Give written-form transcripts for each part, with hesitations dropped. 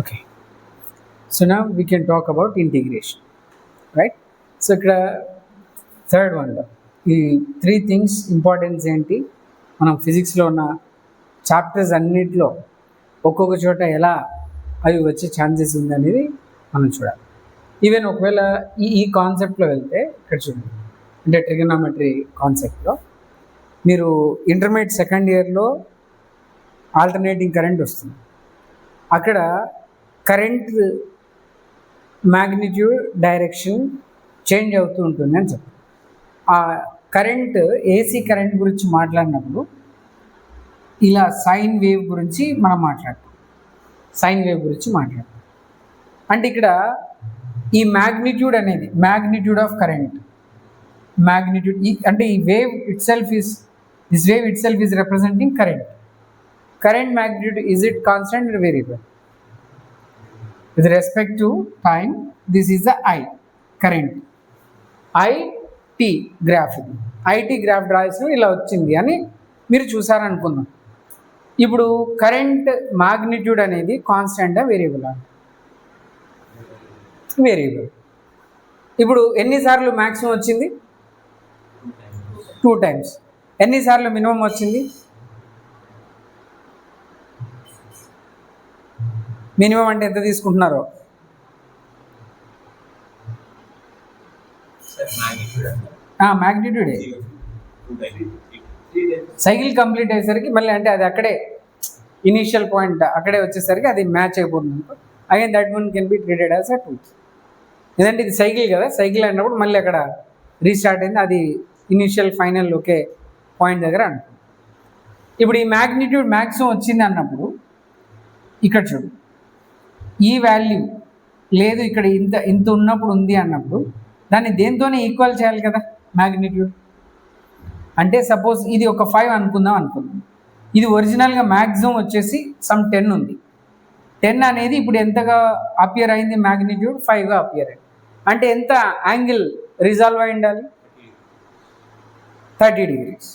Okay, so now we can talk about integration, right? So ఇక్కడ third వన్లో ఈ three things importance ఏంటి, మనం ఫిజిక్స్లో ఉన్న చాప్టర్స్ అన్నిటిలో ఒక్కొక్క చోట ఎలా అవి వచ్చే ఛాన్సెస్ ఉందనేది మనం చూడాలి. ఈవెన్ ఒకవేళ ఈ కాన్సెప్ట్లో వెళ్తే ఇక్కడ చూడండి, అంటే ట్రిగనోమెట్రీ కాన్సెప్ట్లో మీరు ఇంటర్మీడియట్ సెకండ్ ఇయర్లో ఆల్టర్నేటింగ్ కరెంట్ వస్తుంది. అక్కడ కరెంట్ మ్యాగ్నిట్యూడ్ డైరెక్షన్ చేంజ్ అవుతూ ఉంటుంది అని చెప్పి, ఆ కరెంట్ ఏసీ కరెంట్ గురించి మాట్లాడినప్పుడు ఇలా సైన్ వేవ్ గురించి మనం మాట్లాడతాం. సైన్ వేవ్ గురించి మాట్లాడతాం అంటే ఇక్కడ ఈ మ్యాగ్నిట్యూడ్ అనేది మ్యాగ్నిట్యూడ్ ఆఫ్ కరెంట్, మ్యాగ్నిట్యూడ్ అంటే ఈ wave it self is this wave it self is representing current. Current magnitude is it constant or variable? With respect to time, this is the I, current. IT graph, ఇది IT graph draw చేసిన ఇలా వచ్చింది అని మీరు చూసారనుకుందాం. ఇప్పుడు current magnitude అనేది కాన్స్టెంటా variable? Variable. ఇప్పుడు ఎన్నిసార్లు మ్యాక్సిమం వచ్చింది? 2 times. ఎన్నిసార్లు మినిమం వచ్చింది? మినిమం అంటే ఎంత తీసుకుంటున్నారో? మ్యాగ్నిట్యూడే. సైకిల్ కంప్లీట్ అయ్యేసరికి మళ్ళీ అంటే అది అక్కడే ఇనీషియల్ పాయింట్ అక్కడే వచ్చేసరికి అది మ్యాచ్ అయిపోతుంది. Again that one can be treated as a 2. ఎందుకంటే ఇది సైకిల్ కదా, సైకిల్ అయినప్పుడు మళ్ళీ అక్కడ రీస్టార్ట్ అయింది, అది ఇనీషియల్ ఫైనల్ ఒకే పాయింట్ దగ్గర అనుకో. ఇప్పుడు ఈ మ్యాగ్నిట్యూడ్ మ్యాక్సిమం వచ్చింది అన్నప్పుడు ఇక్కడ చూడు, ఈ వాల్యూ లేదు ఇక్కడ ఇంత ఉన్నప్పుడు ఉంది అన్నప్పుడు దాన్ని దేంతోనే ఈక్వల్ చేయాలి కదా మ్యాగ్నిట్యూడ్. అంటే సపోజ్ ఇది ఒక 5 అనుకుందాం, ఇది ఒరిజినల్గా మ్యాక్సిమం వచ్చేసి సమ్ 10 ఉంది. 10 అనేది ఇప్పుడు ఎంతగా అపియర్ అయింది? మ్యాగ్నిట్యూడ్ 5గా అపియర్ అయింది. అంటే ఎంత యాంగిల్ రిజాల్వ్ అయి ఉండాలి? 30 degrees.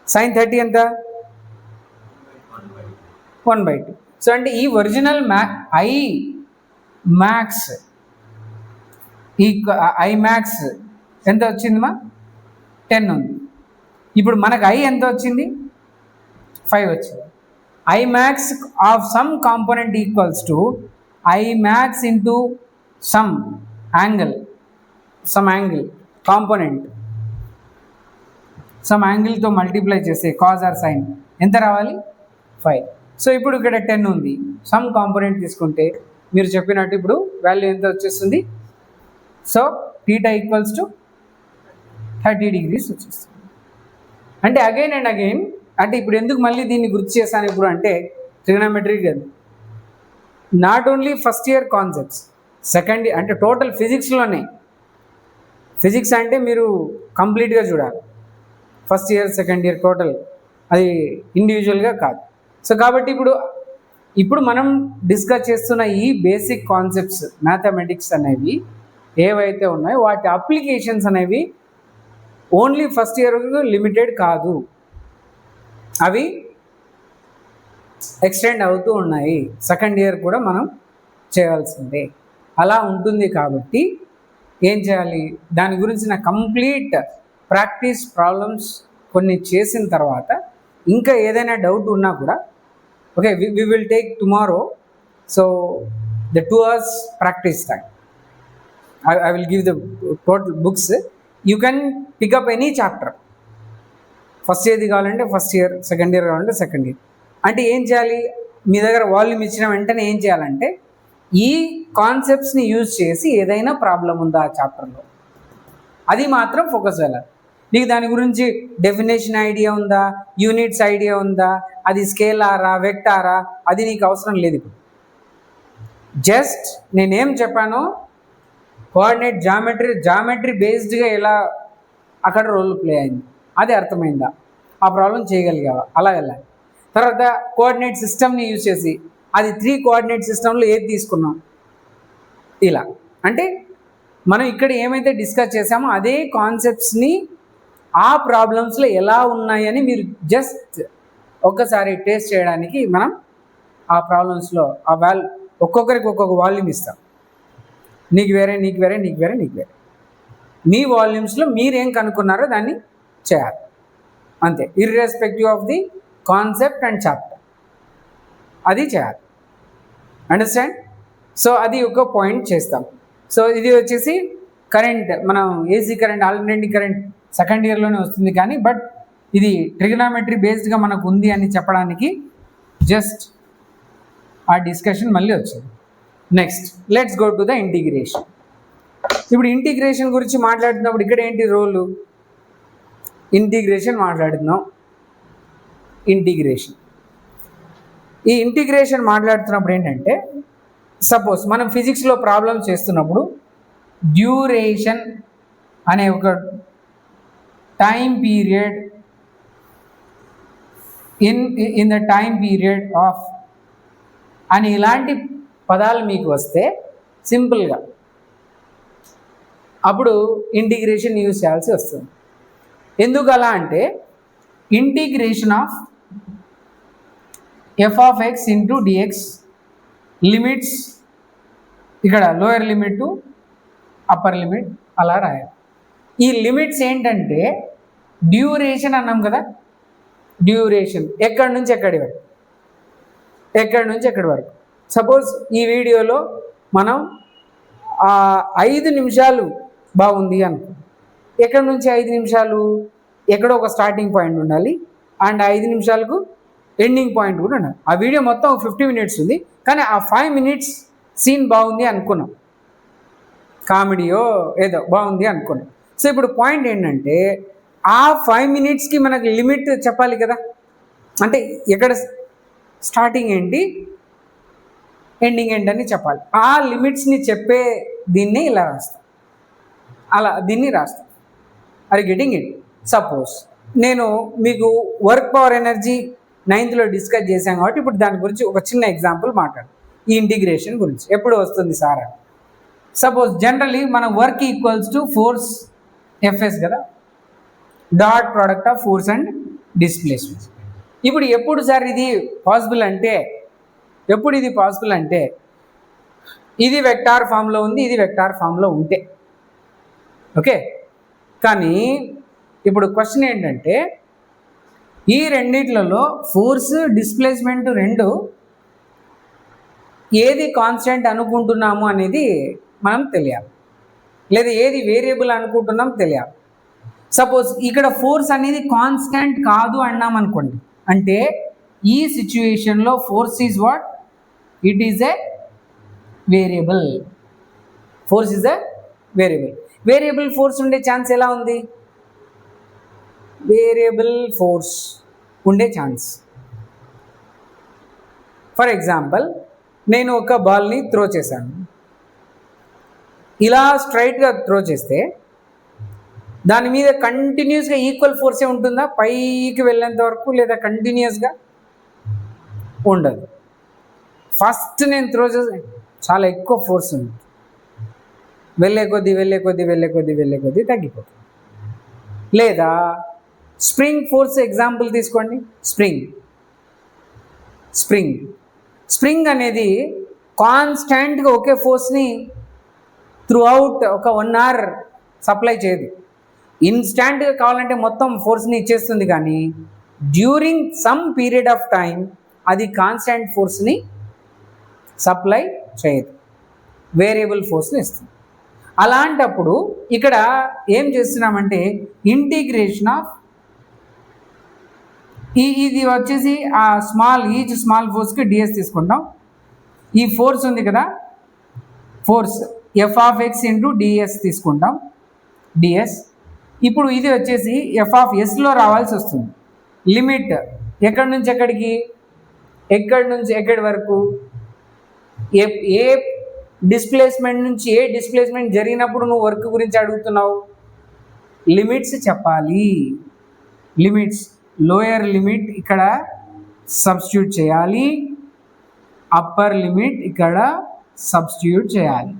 sin 30 ఎంత? 1/2. సో అంటే ఈ ఒరిజినల్ ఐ మ్యాక్స్ ఎంత వచ్చిందిమా? 10 ఉంది. ఇప్పుడు మనకు ఐ ఎంత వచ్చింది? 5 వచ్చింది. I max of some component equals to I max into some angle component, some యాంగిల్తో మల్టిప్లై చేస్తే కాజ్ ఆర్ సైన్ ఎంత రావాలి? 5. సో ఇప్పుడు ఇక్కడ 10 ఉంది, సమ్ కాంపోనెంట్ తీసుకుంటే మీరు చెప్పినట్టు ఇప్పుడు వాల్యూ ఎంత వచ్చేస్తుంది? సో θ ఈక్వల్స్ టు 30 degrees వచ్చేస్తుంది. అంటే అగైన్ అండ్ అగైన్, అంటే ఇప్పుడు ఎందుకు మళ్ళీ దీన్ని గుర్తు చేశాను ఇప్పుడు అంటే ట్రిగనోమెట్రీ కాదు, not only first year concepts, second year అంటే టోటల్ ఫిజిక్స్లోనే. ఫిజిక్స్ అంటే మీరు కంప్లీట్గా చూడాలి, first year second year total, అది ఇండివిజువల్గా కాదు. సో కాబట్టి ఇప్పుడు మనం డిస్కస్ చేస్తున్న ఈ బేసిక్ కాన్సెప్ట్స్ మ్యాథమెటిక్స్ అనేవి ఏవైతే ఉన్నాయో వాటి అప్లికేషన్స్ అనేవి ఓన్లీ ఫస్ట్ ఇయర్ లిమిటెడ్ కాదు, అవి ఎక్స్టెండ్ అవుతూ ఉన్నాయి. సెకండ్ ఇయర్ కూడా మనం చేయాల్సిందే. అలా ఉంటుంది కాబట్టి ఏం చేయాలి, దాని గురించిన కంప్లీట్ ప్రాక్టీస్ ప్రాబ్లమ్స్ కొన్ని చేసిన తర్వాత ఇంకా ఏదైనా డౌట్ ఉన్నా కూడా okay we will take tomorrow. So the 2 hours practice time, I will give the total books. You can pick up any chapter. First ఇయర్ది కావాలంటే ఫస్ట్ ఇయర్, సెకండ్ ఇయర్ కావాలంటే సెకండ్ ఇయర్. అంటే ఏం చేయాలి, మీ దగ్గర వాల్యూమ్ ఇచ్చిన వెంటనే ఏం చేయాలంటే ఈ కాన్సెప్ట్స్ని యూజ్ చేసి ఏదైనా ప్రాబ్లం ఉందా ఆ చాప్టర్లో అది మాత్రం ఫోకస్ వెళ్ళాలి. నీకు దాని గురించి డెఫినేషన్ ఐడియా ఉందా, యూనిట్స్ ఐడియా ఉందా, అది స్కేలారా వెక్టారా, అది నీకు అవసరం లేదు. ఇప్పుడు జస్ట్ నేనేం చెప్పానో కోఆర్డినేట్ జామెట్రీ బేస్డ్గా ఎలా అక్కడ రోల్ ప్లే అయింది అది అర్థమైందా, ఆ ప్రాబ్లం చేయగలిగావా, అలా వెళ్ళాలి. తర్వాత కోఆర్డినేట్ సిస్టమ్ని యూజ్ చేసి అది 3 కోఆర్డినేట్ సిస్టంలో ఏది తీసుకున్నాం ఇలా. అంటే మనం ఇక్కడ ఏమైతే డిస్కస్ చేసామో అదే కాన్సెప్ట్స్ని ఆ ప్రాబ్లమ్స్లో ఎలా ఉన్నాయని మీరు జస్ట్ ఒక్కసారి టేస్ట్ చేయడానికి మనం ఆ ప్రాబ్లమ్స్లో ఆ ఒక్కొక్కరికి ఒక్కొక్క వాల్యూమ్ ఇస్తాం. నీకు వేరే, నీకు వేరే, నీకు వేరే, నీకు వేరే. మీ వాల్యూమ్స్లో మీరేం కనుక్కున్నారో దాన్ని చేయాలి అంతే, irrespective of the concept and chapter, అది చేయాలి. అండర్స్టాండ్? సో అది ఒక పాయింట్ చేస్తాం. సో ఇది వచ్చేసి కరెంట్, మనం AC current, alternating current second ఇయర్లోనే వస్తుంది, కానీ బట్ ఇది ట్రిగనామెట్రీ బేస్డ్గా మనకు ఉంది అని చెప్పడానికి జస్ట్ ఆ డిస్కషన్ మళ్ళీ వచ్చింది. Next let's go to the integration. ఇప్పుడు ఇంటిగ్రేషన్ గురించి మాట్లాడుతున్నప్పుడు ఇక్కడ ఏంటి రోలు? ఇంటిగ్రేషన్ మాట్లాడుతున్నాం. ఈ ఇంటిగ్రేషన్ మాట్లాడుతున్నప్పుడు ఏంటంటే, సపోజ్ మనం ఫిజిక్స్లో ప్రాబ్లమ్ చేస్తున్నప్పుడు డ్యూరేషన్ అనే ఒక time period in the time period of అని ఇలాంటి పదాలు మీకు వస్తే సింపుల్గా అప్పుడు ఇంటిగ్రేషన్ యూజ్ చేయాల్సి వస్తుంది. ఎందుకు అలా అంటే, integration of f of X into dx limits, ఇక్కడ lower limit to upper limit అలా రాయాలి. ఈ లిమిట్స్ ఏంటంటే డ్యూరేషన్ అన్నాం కదా, డ్యూరేషన్ ఎక్కడి నుంచి ఎక్కడి వరకు, ఎక్కడి నుంచి ఎక్కడి వరకు. సపోజ్ ఈ వీడియోలో మనం 5 నిమిషాలు బాగుంది అనుకో, ఎక్కడి నుంచి 5 నిమిషాలు, ఎక్కడో ఒక స్టార్టింగ్ పాయింట్ ఉండాలి అండ్ 5 నిమిషాలకు ఎండింగ్ పాయింట్ కూడా ఉండాలి. ఆ వీడియో మొత్తం 50 మినిట్స్ ఉంది, కానీ ఆ 5 మినిట్స్ సీన్ బాగుంది అనుకున్నాం, కామెడీయో ఏదో బాగుంది అనుకున్నాం. సో ఇప్పుడు పాయింట్ ఏంటంటే, ఆ 5 మినిట్స్కి మనకు లిమిట్ చెప్పాలి కదా, అంటే ఎక్కడ స్టార్టింగ్ ఏంటి ఎండింగ్ ఏంటని చెప్పాలి. ఆ లిమిట్స్ని చెప్పే దీన్ని ఇలా రాస్తాం, అలా దీన్ని రాస్తాం. Are getting it? సపోజ్ నేను మీకు work power energy 9th discuss చేశాను కాబట్టి ఇప్పుడు దాని గురించి ఒక చిన్న ఎగ్జాంపుల్ మాట్లాడు. ఈ ఇంటిగ్రేషన్ గురించి ఎప్పుడు వస్తుంది సార్ అని. సపోజ్ జనరలీ మన work equals to force FS కదా, dot product of force and displacement. ఇప్పుడు ఎప్పుడు సార్ ఇది పాసిబుల్ అంటే, ఎప్పుడు ఇది పాసిబుల్ అంటే, ఇది వెక్టార్ ఫామ్లో ఉంది, ఇది వెక్టార్ ఫామ్లో ఉంటే ఓకే. కానీ ఇప్పుడు క్వశ్చన్ ఏంటంటే, ఈ రెండిట్లలో ఫోర్స్ డిస్ప్లేస్మెంట్ రెండు ఏది కాన్స్టెంట్ అనుకుంటున్నాము అనేది మనం తెలియాలి, లేదా ఏది వేరియబుల్ అనుకుంటున్నాం తెలియాలి. సపోజ్ ఇక్కడ ఫోర్స్ అనేది కాన్స్టెంట్ కాదు అన్నాం అనుకోండి, అంటే ఈ సిచ్యువేషన్లో force is what? It is a variable. Force is a variable. Variable force ఉండే ఛాన్స్ ఎలా ఉంది? వేరియబుల్ ఫోర్స్ ఉండే ఛాన్స్, ఫర్ ఎగ్జాంపుల్ నేను ఒక బాల్ని త్రో చేశాను, ఇలా స్ట్రైట్గా త్రో చేస్తే దాని మీద కంటిన్యూస్గా ఈక్వల్ ఫోర్సే ఉంటుందా పైకి వెళ్ళేంత వరకు, లేదా కంటిన్యూస్గా ఉండదు. ఫస్ట్ నేను త్రో చేసే చాలా ఎక్కువ ఫోర్స్ ఉంది, వెళ్ళే కొద్దీ తగ్గిపోతుంది. లేదా స్ప్రింగ్ ఫోర్స్ ఎగ్జాంపుల్ తీసుకోండి. స్ప్రింగ్ అనేది కాన్స్టాంట్గా ఒకే ఫోర్స్ని త్రూ అవుట్ ఒక 1 hour సప్లై చేయదు. ఇన్స్టాంట్గా కావాలంటే మొత్తం ఫోర్స్ని ఇచ్చేస్తుంది, కానీ during some period of time అది కాన్స్టాంట్ ఫోర్స్ని సప్లై చేయదు, వేరియబుల్ ఫోర్స్ని ఇస్తుంది. అలాంటప్పుడు ఇక్కడ ఏం చేస్తున్నామంటే ఇంటిగ్రేషన్ ఆఫ్ ఇది వచ్చేసి ఆ ఈచ్ స్మాల్ ఫోర్స్కి డిఎస్ తీసుకుంటాం. ఈ ఫోర్స్ ఉంది కదా, force F of X into DS తీసుకుంటాం, డిఎస్. ఇప్పుడు ఇది వచ్చేసి ఎఫ్ ఆఫ్ ఎస్లో రావాల్సి వస్తుంది. లిమిట్ ఎక్కడి నుంచి ఎక్కడికి, ఎక్కడి నుంచి ఎక్కడి వరకు, ఏ డిస్ప్లేస్మెంట్ నుంచి ఏ డిస్ప్లేస్మెంట్ జరిగినప్పుడు నువ్వు వర్క్ గురించి అడుగుతున్నావు, లిమిట్స్ చెప్పాలి. లిమిట్స్, లోయర్ లిమిట్ ఇక్కడ సబ్స్టిట్యూట్ చేయాలి, అప్పర్ లిమిట్ ఇక్కడ సబ్స్టిట్యూట్ చేయాలి.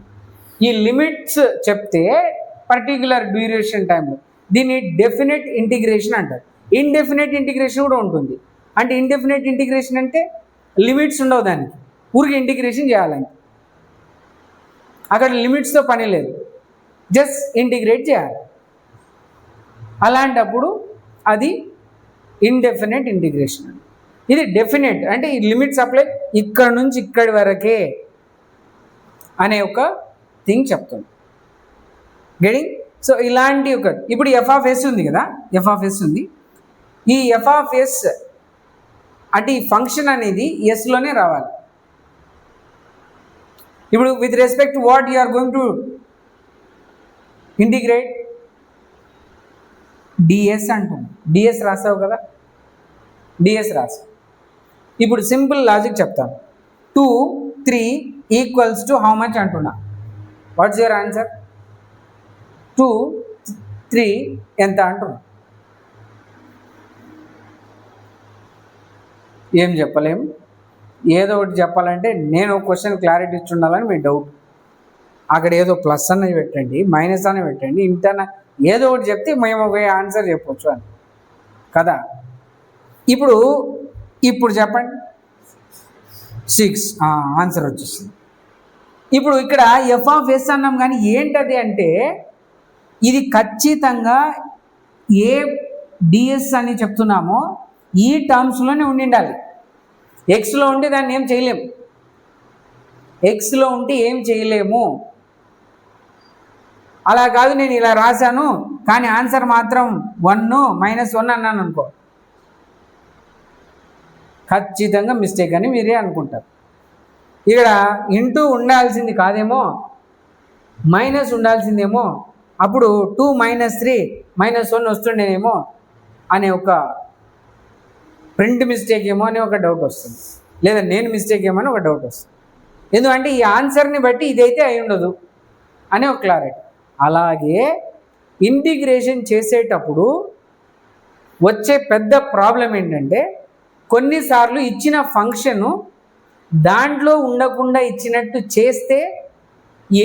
ఈ లిమిట్స్ చెప్తే పర్టిక్యులర్ డ్యూరేషన్ టైంలో దీన్ని డెఫినెట్ ఇంటిగ్రేషన్ అంటారు. ఇండెఫినెట్ ఇంటిగ్రేషన్ కూడా ఉంటుంది. అంటే ఇండెఫినెట్ ఇంటిగ్రేషన్ అంటే లిమిట్స్ ఉండవు దానికి, ఊరికి ఇంటిగ్రేషన్ చేయాలని. అక్కడ లిమిట్స్తో పని లేదు, జస్ట్ ఇంటిగ్రేట్ చేయాలి. అలాంటప్పుడు అది ఇండెఫినెట్ ఇంటిగ్రేషన్. ఇది డెఫినెట్ అంటే ఈ లిమిట్స్ అప్లై ఇక్కడ నుంచి ఇక్కడి వరకే అనే ఒక థింగ్ చెప్తుంది. గెటింగ్? సో ఇలాంటి ఒక ఇప్పుడు f(s) ఉంది కదా, f(s) ఉంది. ఈ f(s) అంటే ఈ ఫంక్షన్ అనేది ఎస్లోనే రావాలి. ఇప్పుడు with respect what you are going to integrate, DS అంటుంది. డిఎస్ రాసావు కదా, డిఎస్ రాసావు. ఇప్పుడు సింపుల్ లాజిక్ చెప్తాను. 2, 3 ఈక్వల్స్ టు హౌ మచ్ అంటున్నా. What's your answer? 2, 3 ఎంత అంటున్నా? ఏం చెప్పలేము. ఏదో ఒకటి చెప్పాలంటే నేను క్వశ్చన్ క్లారిటీ ఇచ్చి ఉండాలని మీ డౌట్. అక్కడ ఏదో ప్లస్ అన్నది పెట్టండి, మైనస్ అని పెట్టండి, ఇంటర్న ఏదో ఒకటి చెప్తే మేము ఒక ఆన్సర్ చెప్పవచ్చు అని కదా. ఇప్పుడు చెప్పండి. 6 ఆన్సర్ వచ్చేసింది. ఇప్పుడు ఇక్కడ f(s) అన్నాం, కానీ ఏంటది అంటే ఇది ఖచ్చితంగా ఏ డిఎస్ అని చెప్తున్నామో ఈ టర్మ్స్లోనే ఉండాలి. ఎక్స్లో ఉంటే దాన్ని ఏం చేయలేము, ఎక్స్లో ఉంటే ఏం చేయలేము. అలా కాదు నేను ఇలా రాశాను కానీ ఆన్సర్ మాత్రం 1 -1 అన్నాను అనుకో, ఖచ్చితంగా మిస్టేక్ అని మీరే అనుకుంటారు. ఇక్కడ ఇంటూ ఉండాల్సింది కాదేమో, మైనస్ ఉండాల్సిందేమో, అప్పుడు 2 - 3 -1 వస్తుండేనేమో అనే ఒక ప్రింట్ మిస్టేక్ ఏమో అని ఒక డౌట్ వస్తుంది, లేదా నేను మిస్టేక్ ఏమో అని ఒక డౌట్ వస్తుంది. ఎందుకంటే ఈ ఆన్సర్ని బట్టి ఇదైతే అయి ఉండదు అని ఒక క్లారిటీ. అలాగే ఇంటిగ్రేషన్ చేసేటప్పుడు వచ్చే పెద్ద ప్రాబ్లం ఏంటంటే కొన్నిసార్లు ఇచ్చిన ఫంక్షను దాంట్లో ఉండకుండా ఇచ్చినట్టు చేస్తే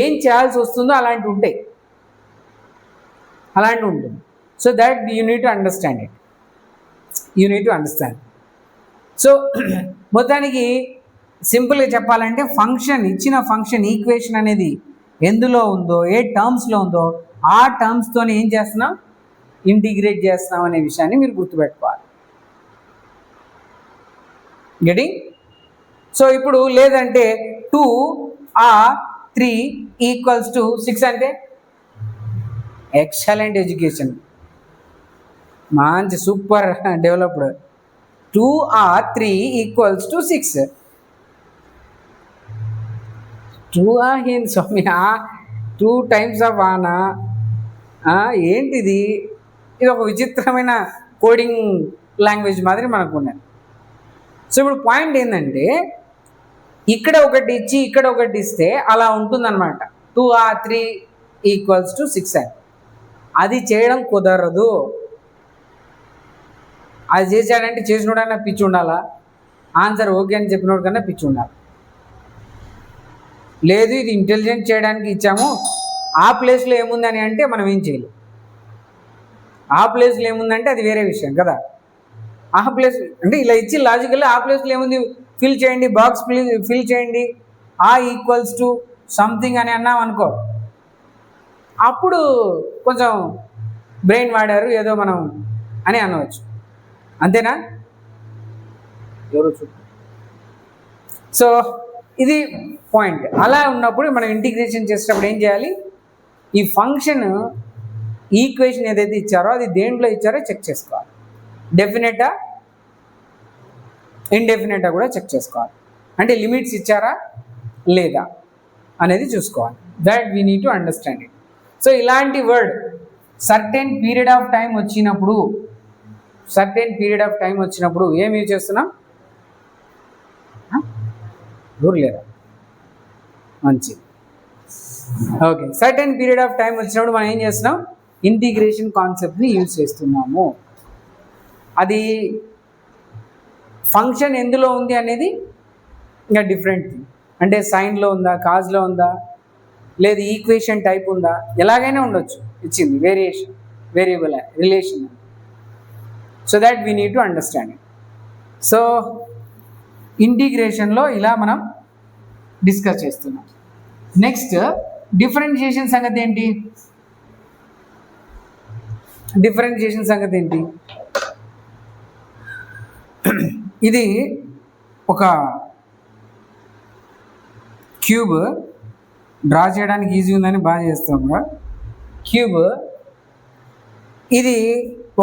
ఏం చేయాల్సి వస్తుందో అలాంటివి ఉంటాయి, అలాంటివి ఉంటుంది. So that you need to understand it, you need to understand. So మొత్తానికి సింపుల్గా చెప్పాలంటే ఫంక్షన్, ఇచ్చిన ఫంక్షన్ ఈక్వేషన్ అనేది ఎందులో ఉందో, ఏ టర్మ్స్లో ఉందో ఆ టర్మ్స్తో ఏం చేస్తున్నాం, ఇంటిగ్రేట్ చేస్తున్నాం అనే విషయాన్ని మీరు గుర్తుపెట్టుకోవాలి. గెటింగ్? సో ఇప్పుడు లేదంటే 2 or 3 ఈక్వల్స్ టు 6 అంటే ఎక్సలెంట్ ఎడ్యుకేషన్, మంచి super developed. 2 or 3 equals to 6. 2 ఏంటి స్వామి, 2 టైమ్స్ ఆఫ్ ఆనా ఏంటిది? ఇది ఒక విచిత్రమైన కోడింగ్ లాంగ్వేజ్ మాదిరి మనకు ఉన్నది. సో ఇప్పుడు పాయింట్ ఏంటంటే ఇక్కడ ఒకటి ఇచ్చి ఇక్కడ ఒకటి ఇస్తే అలా ఉంటుందన్నమాట. 2 or 3 ఈక్వల్స్ టు 6 అని అది చేయడం కుదరదు. అది చేశాడంటే చేసినోడన్నా పిచ్చి ఉండాలా, ఆన్సర్ ఓకే అని చెప్పినోడు కన్నా పిచ్చి ఉండాలి. లేదు ఇది ఇంటెలిజెంట్ చేయడానికి ఇచ్చాము, ఆ ప్లేస్లో ఏముందని అంటే మనం ఏం చేయలేం. ఆ ప్లేస్లో ఏముందంటే అది వేరే విషయం కదా. ఆ ప్లేస్ అంటే ఇలా ఇచ్చి లాజికల్గా ఆ ప్లేస్లో ఏముంది ఫిల్ చేయండి, బాక్స్ ఫిల్ చేయండి, ఆ ఈక్వల్స్ టు సంథింగ్ అని అన్నాం అనుకో, అప్పుడు కొంచెం బ్రెయిన్ వాడారు ఏదో మనం అని అనవచ్చు, అంతేనా? ఎవరు చూ. సో ఇది పాయింట్. అలా ఉన్నప్పుడు మనం ఇంటిగ్రేషన్ చేసేటప్పుడు ఏం చేయాలి, ఈ ఫంక్షన్ ఈక్వేషన్ ఏదైతే ఇచ్చారో అది దేంట్లో ఇచ్చారో చెక్ చేసుకోవాలి. డెఫినెటా ఇండెఫినెటా కూడా చెక్ చేసుకోవాలి. అంటే లిమిట్స్ ఇచ్చారా లేదా అనేది చూసుకోవాలి. That we need to understand it. So ఇలాంటి word certain period of time వచ్చినప్పుడు ఏం యూజ్ చేస్తున్నాం? దూరం లేదా? మంచిది. Okay, certain period of time వచ్చినప్పుడు మనం ఏం చేస్తున్నాం, ఇంటిగ్రేషన్ కాన్సెప్ట్ని యూజ్ చేస్తున్నాము. అది ఫంక్షన్ ఎందులో ఉంది అనేది ఇంకా డిఫరెంట్ థింగ్. అంటే సైన్లో ఉందా, కాజ్లో ఉందా, లేదు ఈక్వేషన్ టైప్ ఉందా, ఎలాగైనా ఉండొచ్చు, ఇచ్చింది variation, variable relation. So that we need to understand it. So ఇంటిగ్రేషన్లో ఇలా మనం డిస్కస్ చేస్తున్నాం. నెక్స్ట్ డిఫరెన్షియేషన్ సంగతి ఏంటి? డిఫరెన్షియేషన్ సంగతి ఏంటి? ఇది ఒక క్యూబ్ డ్రా చేయడానికి ఈజీ ఉందని బాగా చేస్తాం కదా క్యూబ్. ఇది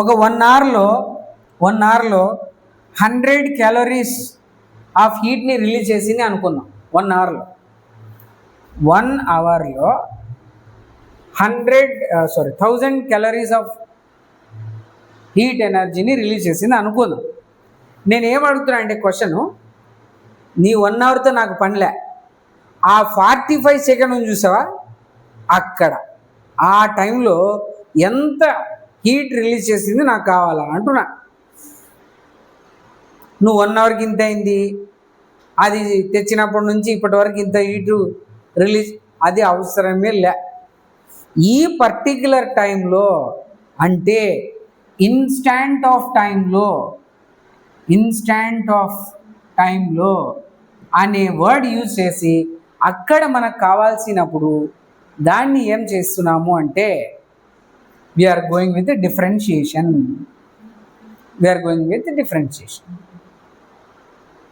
ఒక 1 అవర్లో 100 క్యాలరీస్ ఆఫ్ హీట్ని రిలీజ్ చేసింది అనుకుందాం. 1 అవర్లో 1000 క్యాలరీస్ ఆఫ్ హీట్ ఎనర్జీని రిలీజ్ చేసింది అనుకుందాం. నేను ఏమడుగుతున్నా అంటే క్వశ్చను, నీ 1 అవర్తో నాకు పనిలే, ఆ 45 సెకండ్ చూసావా, అక్కడ ఆ టైంలో ఎంత హీట్ రిలీజ్ చేసింది నాకు కావాలా అంటున్నా. నువ్వు 1 అవర్కి ఇంత అయింది, అది తెచ్చినప్పటి నుంచి ఇప్పటి వరకు ఇంత హీటు రిలీజ్, అది అవసరమే లే. ఈ పర్టిక్యులర్ టైంలో అంటే ఇన్స్టాంట్ ఆఫ్ టైంలో అనే వర్డ్ యూజ్ చేసి అక్కడ మనకు కావాల్సినప్పుడు దాన్ని ఏం చేస్తున్నాము అంటే we are going with differentiation.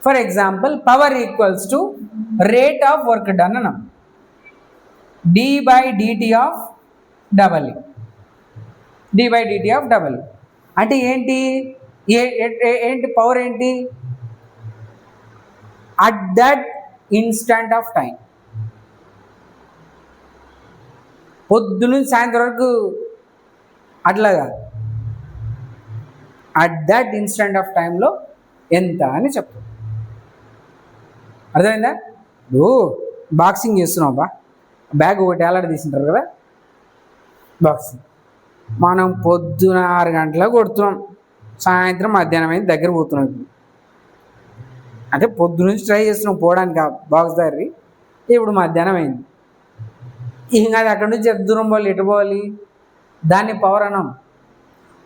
For example, power equals to rate of work done అన్నాం. d/dt of W. అంటే ఏంటి? పవర్ ఏంటి? At that instant of time. పొద్దునుంచి సాయంత్రం వరకు అట్లా కాదు, అట్ దట్ ఇన్స్టంట్ ఆఫ్ టైంలో ఎంత అని చెప్తాం. అర్థమైందా? ఇప్పుడు బాక్సింగ్ చేస్తున్నావు బా, బ్యాగ్ ఒకటి ఏలాడ తీసుంటారు కదా బాక్సింగ్. మనం పొద్దున 6 గంటలకు కొడుతున్నాం, సాయంత్రం మధ్యాహ్నం అయింది దగ్గర పోతున్నాం. అంటే పొద్దునుంచి ట్రై చేస్తున్నాం పోవడానికి ఆ బాక్స్ దగ్గర, ఇప్పుడు మధ్యాహ్నం అయింది. ఇంకా అది అక్కడి నుంచి ఎంత దూరం పోవాలి, ఎటు పోవాలి, దాన్ని పవర్ అనం.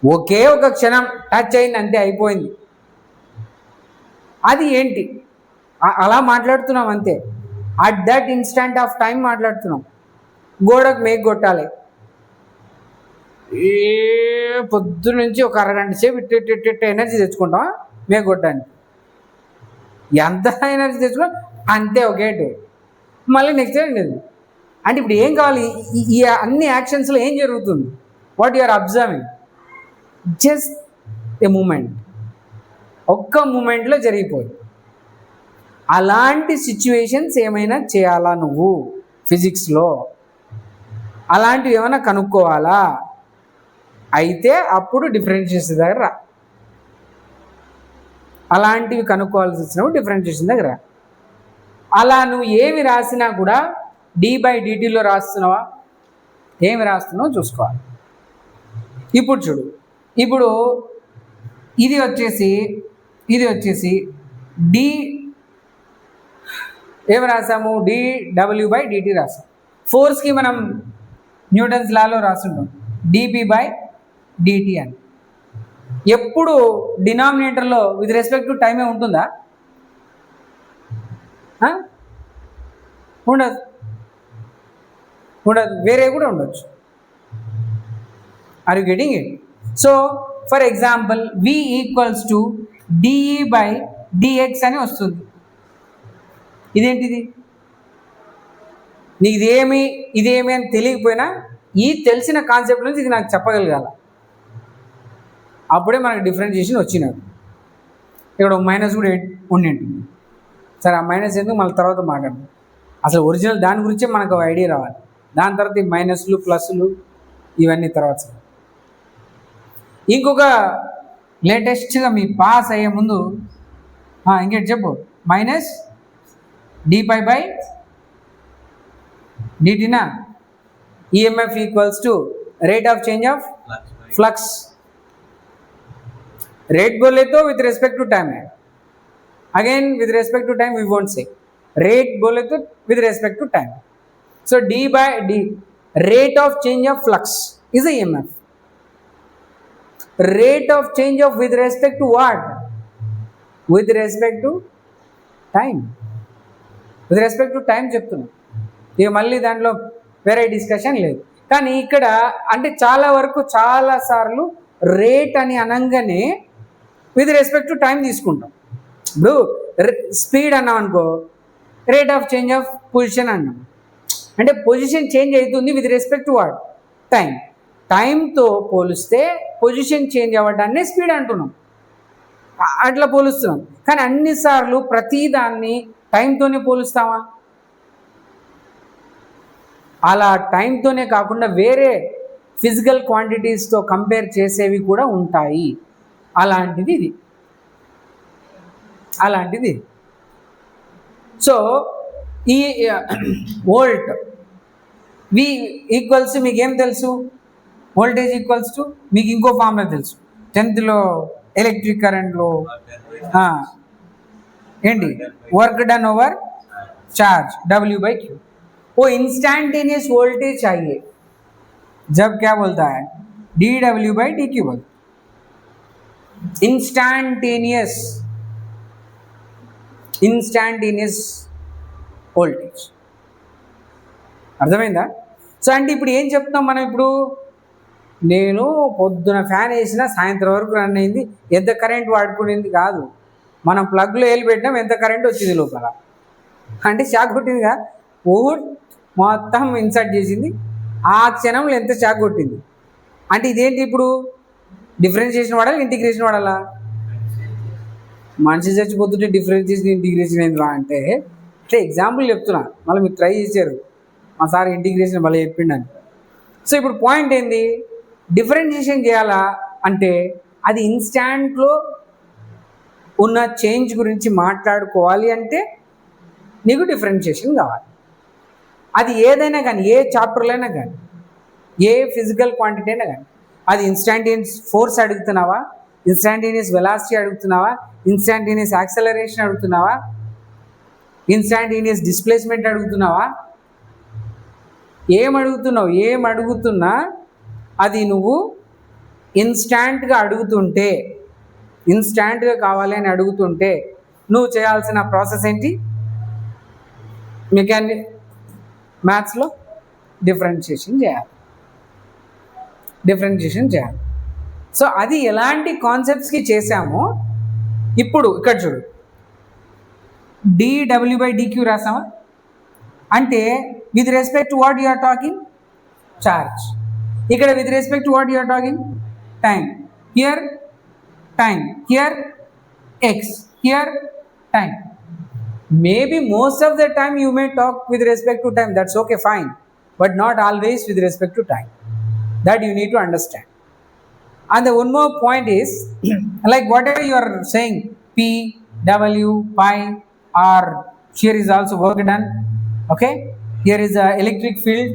ఒకే ఒక క్షణం టచ్ అయింది, అంతే, అయిపోయింది. అది ఏంటి? అలా మాట్లాడుతున్నాం అంతే, at that instant of time మాట్లాడుతున్నాం. గోడకు మేకు కొట్టాలి, పొద్దు నుంచి ఒక అరగంట సేపు ఇట్ట ఎనర్జీ తెచ్చుకుంటాం మేకు కొట్టడానికి. ఎంత ఎనర్జీ తెచ్చుకున్నా అంతే, ఒకేటు, మళ్ళీ నెక్స్ట్ ఏంటి. అంటే ఇప్పుడు ఏం కావాలి? ఈ అన్ని యాక్షన్స్లో ఏం జరుగుతుంది? What you are observing? Just a moment, ఒక్క మూమెంట్లో జరిగిపోయి. అలాంటి సిచ్యువేషన్స్ ఏమైనా చేయాలా నువ్వు ఫిజిక్స్లో? అలాంటివి ఏమైనా కనుక్కోవాలా? అయితే అప్పుడు డిఫరెన్షియేషన్ దగ్గర రా. అలాంటివి కనుక్కోవాల్సి వచ్చినప్పుడు డిఫరెన్షియేషన్ దగ్గర రా. అలా నువ్వు ఏమి రాసినా కూడా d/dtలో రాస్తున్నావా, ఏమి రాస్తున్నావో చూసుకోవాలి. ఇప్పుడు చూడు, ఇప్పుడు ఇది వచ్చేసి డి ఏమి రాసాము? dw/dt రాసాం. ఫోర్స్కి మనం న్యూటన్స్ లాలో రాస్తుంటాం dp/dt అని. ఎప్పుడు డినామినేటర్లో విత్ రెస్పెక్ట్ టు టైమే ఉంటుందా? ఉండదు, వేరే కూడా ఉండొచ్చు. Are you getting it? So for example v equals to de/dx అని వస్తుంది. ఇదేంటిది? నీకు ఇదేమి అని తెలియకపోయినా ఈ తెలిసిన కాన్సెప్ట్ నుంచి ఇది నాకు చెప్పగలగాల, అప్పుడే మనకు డిఫరెన్షియేషన్ వచ్చినట్టు. ఇక్కడ మైనస్ కూడా ఉండి ఉంటుంది. సరే, ఆ మైనస్ ఎందుకు మళ్ళీ తర్వాత మాట్లాడదాం. అసలు ఒరిజినల్ దాని గురించే మనకు ఐడియా రావాలి. దాని తర్వాత ఈ మైనస్లు ప్లస్లు ఇవన్నీ తర్వాత. ఇంకొక లేటెస్ట్గా మీ పాస్ అయ్యే ముందు ఇంకేంటి చెప్పు. మైనస్ dπ/dtనా EMF equals to rate of change of flux. Rate बोले तो विथ रेस्पेक्ट टू टाइम है. Again with respect to time we won't say. Rate बोले तो with respect to time. So d/d rate of change of flux is a EMF. Rate of change of with respect to what? With respect to time. With respect to time చెప్తున్నాం. ఇక మళ్ళీ దాంట్లో వేరే discussion లేదు. కానీ ఇక్కడ అంటే చాలా వరకు చాలాసార్లు రేట్ అని అనగానే విత్ రెస్పెక్ట్ టు టైం తీసుకుంటాం. ఇప్పుడు స్పీడ్ అన్నాం అనుకో, rate of change of position అన్నాం, అంటే పొజిషన్ చేంజ్ అవుతుంది with respect to what, time. టైంతో పోలిస్తే పొజిషన్ చేంజ్ అవ్వడాన్ని స్పీడ్ అంటున్నాం, అట్లా పోలుస్తున్నాం. కానీ అన్నిసార్లు ప్రతిదాన్ని టైంతోనే పోలుస్తామా? అలా టైంతోనే కాకుండా వేరే ఫిజికల్ క్వాంటిటీస్తో కంపేర్ చేసేవి కూడా ఉంటాయి. అలాంటిది ఇది. సో ఈ వోల్ట్ వి ఈక్వల్స్ మీకు ఏం తెలుసు, వోల్టేజ్ ఈక్వల్స్ టు మీకు ఇంకో ఫార్ములా తెలుసు 10th ఎలక్ట్రిక్ కరెంట్లో ఏంటి, work done over charge W/Q. वो इंस्टैंटेनियस वोल्टेज चाहिए जब क्या बोलता है dW/dQ बोलता है. Instantaneous voltage. అర్థమైందా? సో అంటే ఇప్పుడు ఏం చెప్తాం మనం, ఇప్పుడు నేను పొద్దున ఫ్యాన్ వేసినా సాయంత్రం వరకు రన్ అయింది, ఎంత కరెంట్ వాడుకునేది కాదు. మనం ప్లగ్లో వేలు పెట్టినాం, ఎంత కరెంట్ వచ్చింది లోపల, అంటే షాక్ కొట్టిందిగా, మొత్తం ఇన్సర్ట్ చేసింది, ఆ క్షణంలో ఎంత షాక్ కొట్టింది. అంటే ఇదేంటి, ఇప్పుడు డిఫరెన్షియేషన్ వాడాలి, ఇంటిగ్రేషన్ వాడాలా? మనిషి చచ్చిపోతుంటే డిఫరెన్షియేషన్ ఇంటిగ్రేషన్ ఏంటి అంటే ఎగ్జాంపుల్ చెప్తున్నా, మళ్ళీ మీరు ట్రై చేశారు, మా సార్ ఇంటిగ్రేషన్ మళ్ళీ చెప్పిండని. సో ఇప్పుడు పాయింట్ ఏంది, డిఫరెన్షియేషన్ చేయాలా అంటే అది ఇన్స్టాంట్లో ఉన్న చేంజ్ గురించి మాట్లాడుకోవాలి అంటే నీకు డిఫరెన్షియేషన్ కావాలి. అది ఏదైనా కానీ, ఏ చాప్టర్లో అయినా కానీ, ఏ ఫిజికల్ క్వాంటిటీ అయినా కానీ, అది ఇన్స్టాంటేనియస్ ఫోర్స్ అడుగుతున్నావా, ఇన్స్టాంటేనియస్ వెలాసిటీ అడుగుతున్నావా, ఇన్స్టాంటేనియస్ యాక్సలరేషన్ అడుగుతున్నావా, ఇన్స్టాంటేనియస్ డిస్ప్లేస్మెంట్ అడుగుతున్నావా, ఏం అడుగుతున్నా అది నువ్వు ఇన్స్టాంట్గా అడుగుతుంటే, ఇన్స్టాంట్గా కావాలి అని అడుగుతుంటే నువ్వు చేయాల్సిన ప్రాసెస్ ఏంటి, మ్యాథ్స్లో డిఫరెన్షియేషన్ చేయాలి. సో అది ఎలాంటి కాన్సెప్ట్స్కి చేసామో ఇప్పుడు ఇక్కడ చూడు, dW/dQ రాసామా అంటే with respect to what you are talking, charge. ఇక్కడ with respect to what you are talking, time. Here time, here X, here time. Maybe most of the time you may talk with respect to time, that's okay, fine, but not always with respect to time. That you need to understand. And the one more point is like whatever you are saying, P, W, pi, or here is also work done, okay, here is a electric field,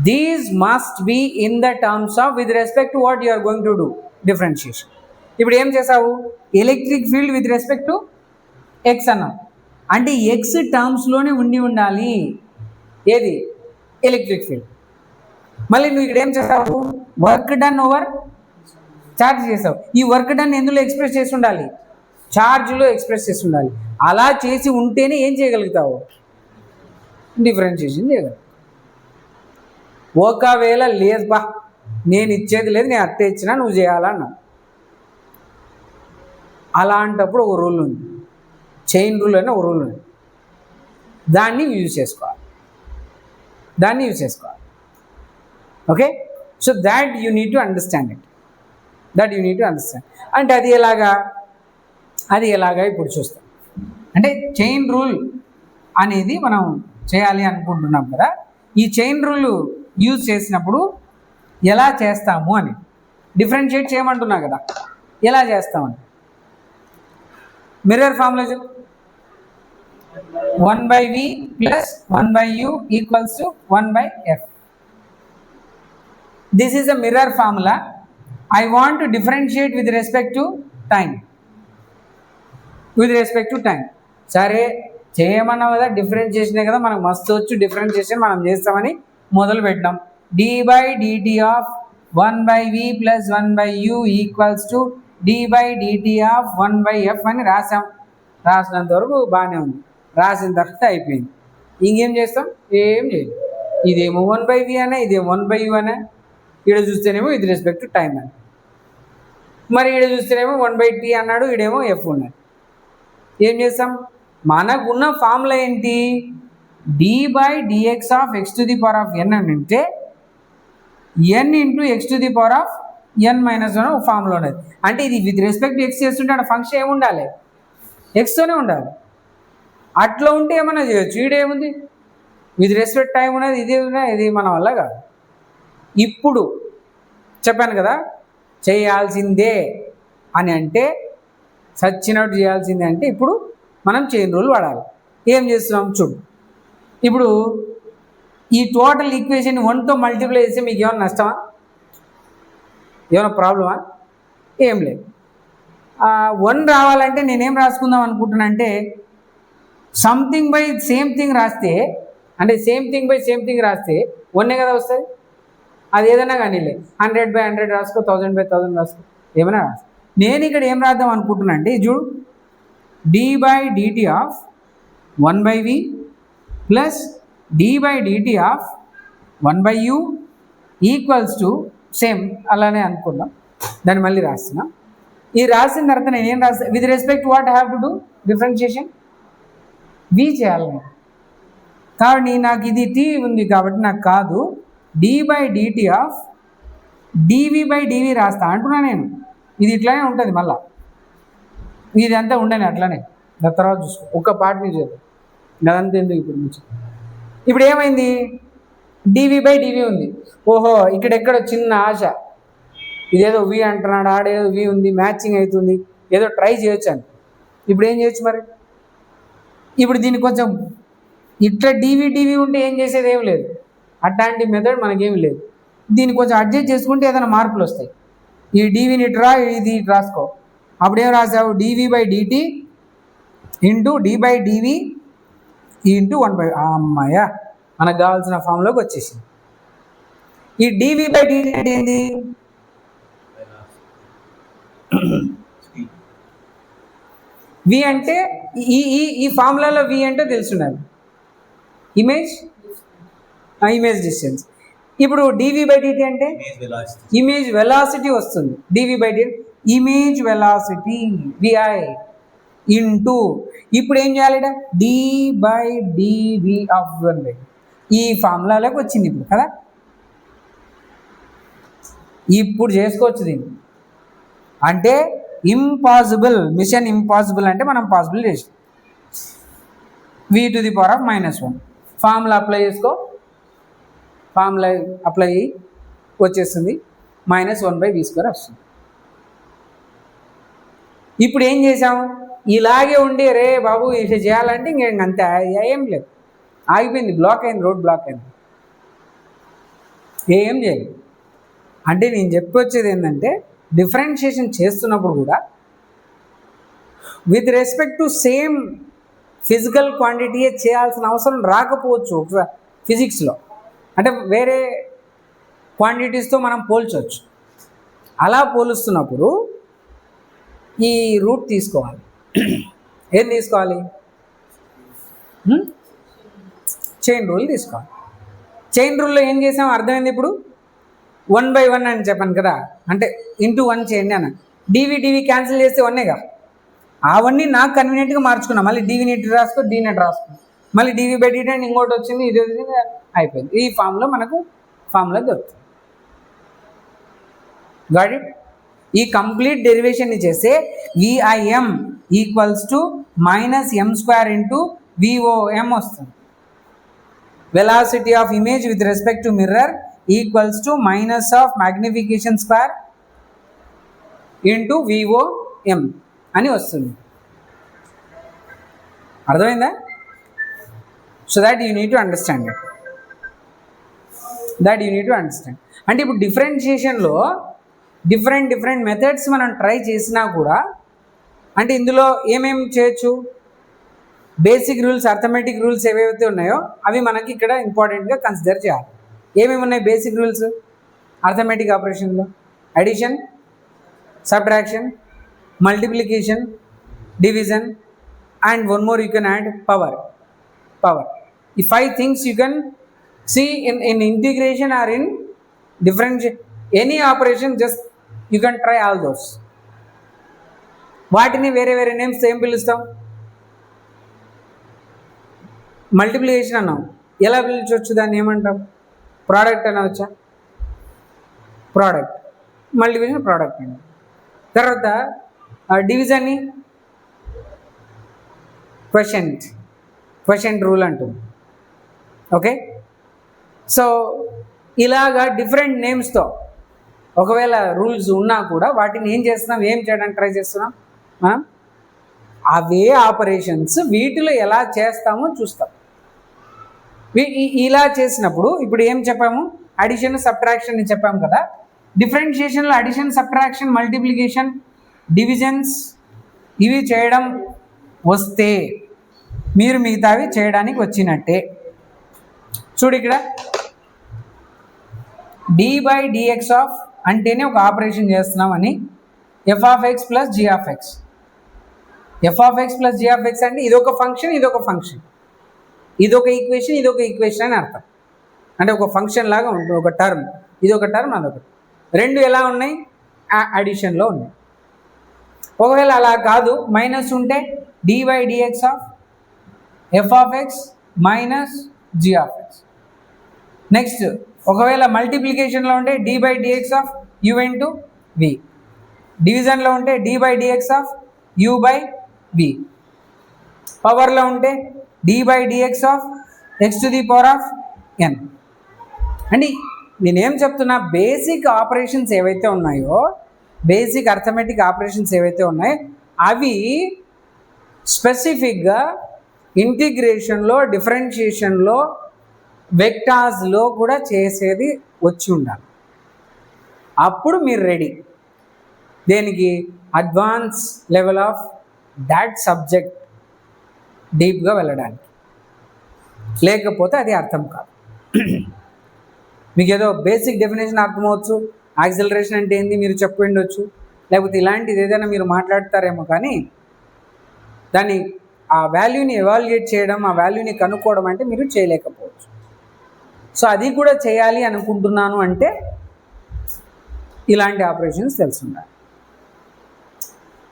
these must be in the terms of with respect to what you are going to do, differentiation. ఇప్పుడు ఏం చేసావు, electric field with respect to X అన్నావు, అంటే X టర్మ్స్లోనే ఉండాలి ఏది, electric field. మళ్ళీ నువ్వు ఇక్కడ ఏం చేసావు, వర్క్ డన్ ఓవర్ ఛార్జ్ చేసావు. ఈ వర్క్ డన్ ఎందులో ఎక్స్ప్రెస్ చేసి ఉండాలి, ఛార్జ్లో ఎక్స్ప్రెస్ చేసి ఉండాలి. అలా చేసి ఉంటేనే ఏం చేయగలుగుతావు, డిఫరెన్షియేషన్ చేయగలుగుతావు. ఒకవేళ లేదు బా నేను ఇచ్చేది లేదు, నేను అట్టే ఇచ్చినా నువ్వు చేయాలన్నా, అలాంటప్పుడు ఒక రూల్ ఉంది, చైన్ రూల్ అనే ఒక రూల్ ఉంది, దాన్ని యూజ్ చేసుకోవాలి. Okay, so that you need to understand it, అంటే అది ఎలాగా ఇప్పుడు చూస్తాం. అంటే చైన్ రూల్ అనేది మనం చేయాలి అనుకుంటున్నాం కదా, ఈ చైన్ రూల్ యూజ్ చేసినప్పుడు ఎలా చేస్తాము అని డిఫరెన్షియేట్ చేయమంటున్నా కదా, ఎలా చేస్తామని మిర్రర్ ఫార్ములా చెప్పు, 1/v plus 1/u equals to 1/f. This is a mirror formula. I want to differentiate with respect to time. సరే చేయమన్నా కదా, డిఫరెన్షియేషనే కదా, మనకు మస్తు వచ్చు డిఫరెన్షియేషన్, మనం చేస్తామని మొదలు పెట్టినాం. d/dt of 1/v plus 1/u equals to d/dt of 1/f అని రాసాం. రాసినంత వరకు బాగానే ఉంది. రాసిన తర్వాత అయిపోయింది. ఇంకేం చేస్తాం? ఏం లేదు. ఇదేమో 1/v అనే, ఇదేమో 1/u అనే. ఇక్కడ చూస్తేనేమో విత్ రెస్పెక్ట్ టు టైం అని, మరి ఇక్కడ చూస్తేనేమో 1/t అన్నాడు, ఈడేమో ఎఫ్ ఉన్నాడు. ఏం చేస్తాం? మనకున్న ఫార్ములా ఏంటి? d/dx ఆఫ్ x⁴n అని అంటే n ఇంటూ x⁴n - 1 ఒక ఫార్ములా ఉన్నది. అంటే ఇది విత్ రెస్పెక్ట్ టు ఎక్స్ చేస్తుంటే అక్కడ ఫంక్షన్ ఏముండాలి? ఎక్స్తోనే ఉండాలి. అట్లా ఉంటే ఏమన్నా చేయొచ్చు. ఈడేముంది? విత్ రెస్పెక్ట్ టైం ఉన్నది, ఇది ఉన్నది, ఇది మన వల్ల కాదు. ఇప్పుడు చెప్పాను కదా, చేయాల్సిందే అని అంటే సచ్చినట్టు చేయాల్సిందే అంటే ఇప్పుడు మనం చైన్ రూల్ వాడాలి. ఏం చేస్తున్నాం చూడు. ఇప్పుడు ఈ టోటల్ ఈక్వేషన్ 1తో మల్టిప్లై చేస్తే మీకు ఏమైనా నష్టమా? ఏమైనా ప్రాబ్లమా? ఏం లేదు. 1 రావాలంటే నేనేం రాసుకుందాం అనుకుంటున్నా అంటే సంథింగ్ బై సేమ్ థింగ్ రాస్తే, అంటే same thing by same thing రాస్తే 1 కదా వస్తుంది. అది ఏదైనా కానీ లేదు. 100/100 రాసుకో, 1000/1000 రాసుకో, ఏమైనా రాసుకో. నేను ఇక్కడ ఏం రాద్దాం అనుకుంటున్నా అంటే చూడు, d/dt of 1/v plus d/dt of 1/u equals to same అలానే అనుకుందాం. దాన్ని మళ్ళీ రాస్తున్నా. ఈ రాసిన తర్వాత నేను ఏం రాస్తా? With respect what have to do? Differentiation v చేయాలి. కాబట్టి నాకు ఇది t ఉంది కాబట్టి నాకు కాదు, d/dt ఆఫ్ dv/dv రాస్తా అంటున్నా నేను. ఇది ఇట్లానే ఉంటుంది. మళ్ళా ఇదంతా ఉండని అట్లానే, దాని తర్వాత చూసుకో. ఒక్క పార్ట్ మీద చేద్దాం, అదంతా ఎందుకు ఇప్పుడు నుంచి. ఇప్పుడు ఏమైంది? dv/dv ఉంది. ఓహో, ఇక్కడెక్కడో చిన్న ఆశ, ఇదేదో v అంటున్నాడు, ఆడేదో v ఉంది, మ్యాచింగ్ అవుతుంది, ఏదో ట్రై చేయొచ్చు అని. ఇప్పుడు ఏం చేయొచ్చు మరి? ఇప్పుడు దీన్ని కొంచెం ఇట్లా dv/dv ఉంటే ఏం చేసేది ఏం లేదు. అట్లాంటి మెథడ్ మనకేమి లేదు. దీన్ని కొంచెం అడ్జస్ట్ చేసుకుంటే ఏదైనా మార్పులు వస్తాయి. ఈ dvని ఇటు రా, ఇది ఇటు రాసుకో. అప్పుడేం రాసావు? dv/dt into d/dv into 1/. అమ్మాయ, మనకు కావాల్సిన ఫామ్లోకి వచ్చేసింది. ఈ dv/dt అంటే ఏంటి? v అంటే ఈ ఫార్ములాలో v అంటే తెలుసున్నది, ఇమేజ్ డిస్టెన్స్. ఇప్పుడు dv/dt అంటే ఇమేజ్ వెలాసిటీ వస్తుంది. dv/dt image velocity vi into, ఇప్పుడు ఏం చేయాలి? d/dv of 1/. ఈ ఫార్ములాలోకి వచ్చింది ఇప్పుడు కదా. ఇప్పుడు చేసుకోవచ్చు దీన్ని. అంటే ఇంపాసిబుల్, మిషన్ ఇంపాసిబుల్ అంటే మనం పాసిబుల్ చేసాం. v⁻⁻1 ఫార్ములా అప్లై చేసుకో. ఫార్ములా అప్లై వచ్చేస్తుంది, -1/v² వస్తుంది. ఇప్పుడు ఏం చేసాం? ఇలాగే ఉండి రే బాబు ఇది చేయాలంటే ఇంకంతే, ఏం లేదు, ఆగిపోయింది, బ్లాక్ అయింది, రోడ్ బ్లాక్ అయింది, ఏం చేయలేదు. అంటే నేను చెప్పొచ్చేది ఏంటంటే డిఫరెన్షియేషన్ చేస్తున్నప్పుడు కూడా with respect to same physical క్వాంటిటీయే చేయాల్సిన అవసరం రాకపోవచ్చు ఫిజిక్స్లో. అంటే వేరే క్వాంటిటీస్తో మనం పోల్చవచ్చు. అలా పోలుస్తున్నప్పుడు ఈ రూట్ తీసుకోవాలి. ఏం తీసుకోవాలి? చైన్ రూల్ తీసుకోవాలి. చైన్ రూల్లో ఏం చేసాం అర్థమైంది. ఇప్పుడు 1/1 అని చెప్పాను కదా, అంటే ఇంటూ 1 చేయండి అన్న. dv/dv క్యాన్సిల్ చేస్తే 1గా, అవన్నీ నాకు కన్వీనియంట్గా మార్చుకున్నా. మళ్ళీ dvని ఇటు రాసుకో, dని అటు రాసుకో, మళ్ళీ dv/dt అని ఇంకోటి వచ్చింది, ఇది వచ్చింది, అయిపోయింది. ఈ ఫామ్లో మనకు ఫార్ములా దొరుకుతుంది. Got it? ఈ కంప్లీట్ డెరివేషన్ని చేస్తే VIM equals to -m² into VOM వస్తుంది. Velocity of image with respect to mirror equals to -magnification² into VOM అని వస్తుంది. అర్థమైందా? So that you need to understand it. అంటే ఇప్పుడు డిఫరెన్షియేషన్లో డిఫరెంట్ మెథడ్స్ మనం ట్రై చేసినా కూడా, అంటే ఇందులో ఏమేమి చేయొచ్చు? బేసిక్ రూల్స్, అర్థమెటిక్ రూల్స్ ఏవైతే ఉన్నాయో అవి మనకి ఇక్కడ ఇంపార్టెంట్గా కన్సిడర్ చేయాలి. ఏమేమి ఉన్నాయి బేసిక్ రూల్స్ అర్థమెటిక్ ఆపరేషన్లో? Addition, subtraction, multiplication, division, and one more you can add power. If 5 things you can see in integration or in differentiation, any operation, just you can try all those. వాటిని వేరే వేరే names ఏం పిలుస్తాం? Multiplication అన్నాం, ఎలా పిలిచవచ్చు దాన్ని? ఏమంటాం? Product అనవచ్చా? Product. Multiplication product అండి. తర్వాత డివిజన్ని క్వశ్చంట్ రూల్ అంటుంది. ఓకే, సో ఇలాగా డిఫరెంట్ నేమ్స్తో ఒకవేళ రూల్స్ ఉన్నా కూడా వాటిని ఏం చేస్తున్నాం, ఏం చేయడానికి ట్రై చేస్తున్నాం మనం? అవే ఆపరేషన్స్ వీటిలో ఎలా చేస్తామో చూస్తాం. ఇలా చేసినప్పుడు ఇప్పుడు ఏం చెప్పాము? అడిషన్, సబ్ట్రాక్షన్ అని చెప్పాము కదా. డిఫరెన్షియేషన్లో అడిషన్, సబ్ట్రాక్షన్, మల్టిప్లికేషన్, డివిజన్స్ ఇవి చేయడం వస్తే మీరు మిగతావి చేయడానికి వచ్చినట్టే. చూడు ఇక్కడ d/dx ఆఫ్ అంటేనే ఒక ఆపరేషన్ చేస్తున్నామని f(x) + g(x). f(x) + g(x) అంటే ఇదొక ఫంక్షన్, ఇదొక ఫంక్షన్, ఇదొక ఈక్వేషన్, ఇదొక ఈక్వేషన్ అని అర్థం. అంటే ఒక ఫంక్షన్ లాగా ఉంటుంది, ఒక టర్మ్, ఇదొక టర్మ్, అదొకటి. రెండు ఎలా ఉన్నాయి? అడిషన్లో ఉన్నాయి. ఒకవేళ అలా కాదు, మైనస్ ఉంటే d/dx of f(x) - g(x). Next ఒకవేళ మల్టిప్లికేషన్లో ఉంటే d/dx ఆఫ్ u/v. డివిజన్లో ఉంటే d/dx ఆఫ్ u/v. పవర్లో ఉంటే d/dx ఆఫ్ x⁴n. అండి నేనేం చెప్తున్నా, బేసిక్ ఆపరేషన్స్ ఏవైతే ఉన్నాయో, బేసిక్ అర్థమెటిక్ ఆపరేషన్స్ ఏవైతే ఉన్నాయో అవి స్పెసిఫిక్గా ఇంటిగ్రేషన్లో, డిఫరెన్షియేషన్లో, వెక్టార్స్లో కూడా చేసేది వచ్చి ఉండాలి. అప్పుడు మీరు రెడీ దేనికి? Advance level of that subject డీప్గా వెళ్ళడానికి. లేకపోతే అది అర్థం కాదు. మీకు ఏదో బేసిక్ డెఫినేషన్ అర్థమవచ్చు, యాక్సిలరేషన్ అంటే ఏంది మీరు చెప్పి ఉండొచ్చు, లేకపోతే ఇలాంటిది ఏదైనా మీరు మాట్లాడతారేమో, కానీ దాన్ని ఆ వాల్యూని ఎవాల్యుయేట్ చేయడం, ఆ వాల్యూని కనుక్కోవడం అంటే మీరు చేయలేకపోవచ్చు. సో అది కూడా చేయాలి అనుకుంటున్నాను అంటే ఇలాంటి ఆపరేషన్స్ తెలుసుండాలి.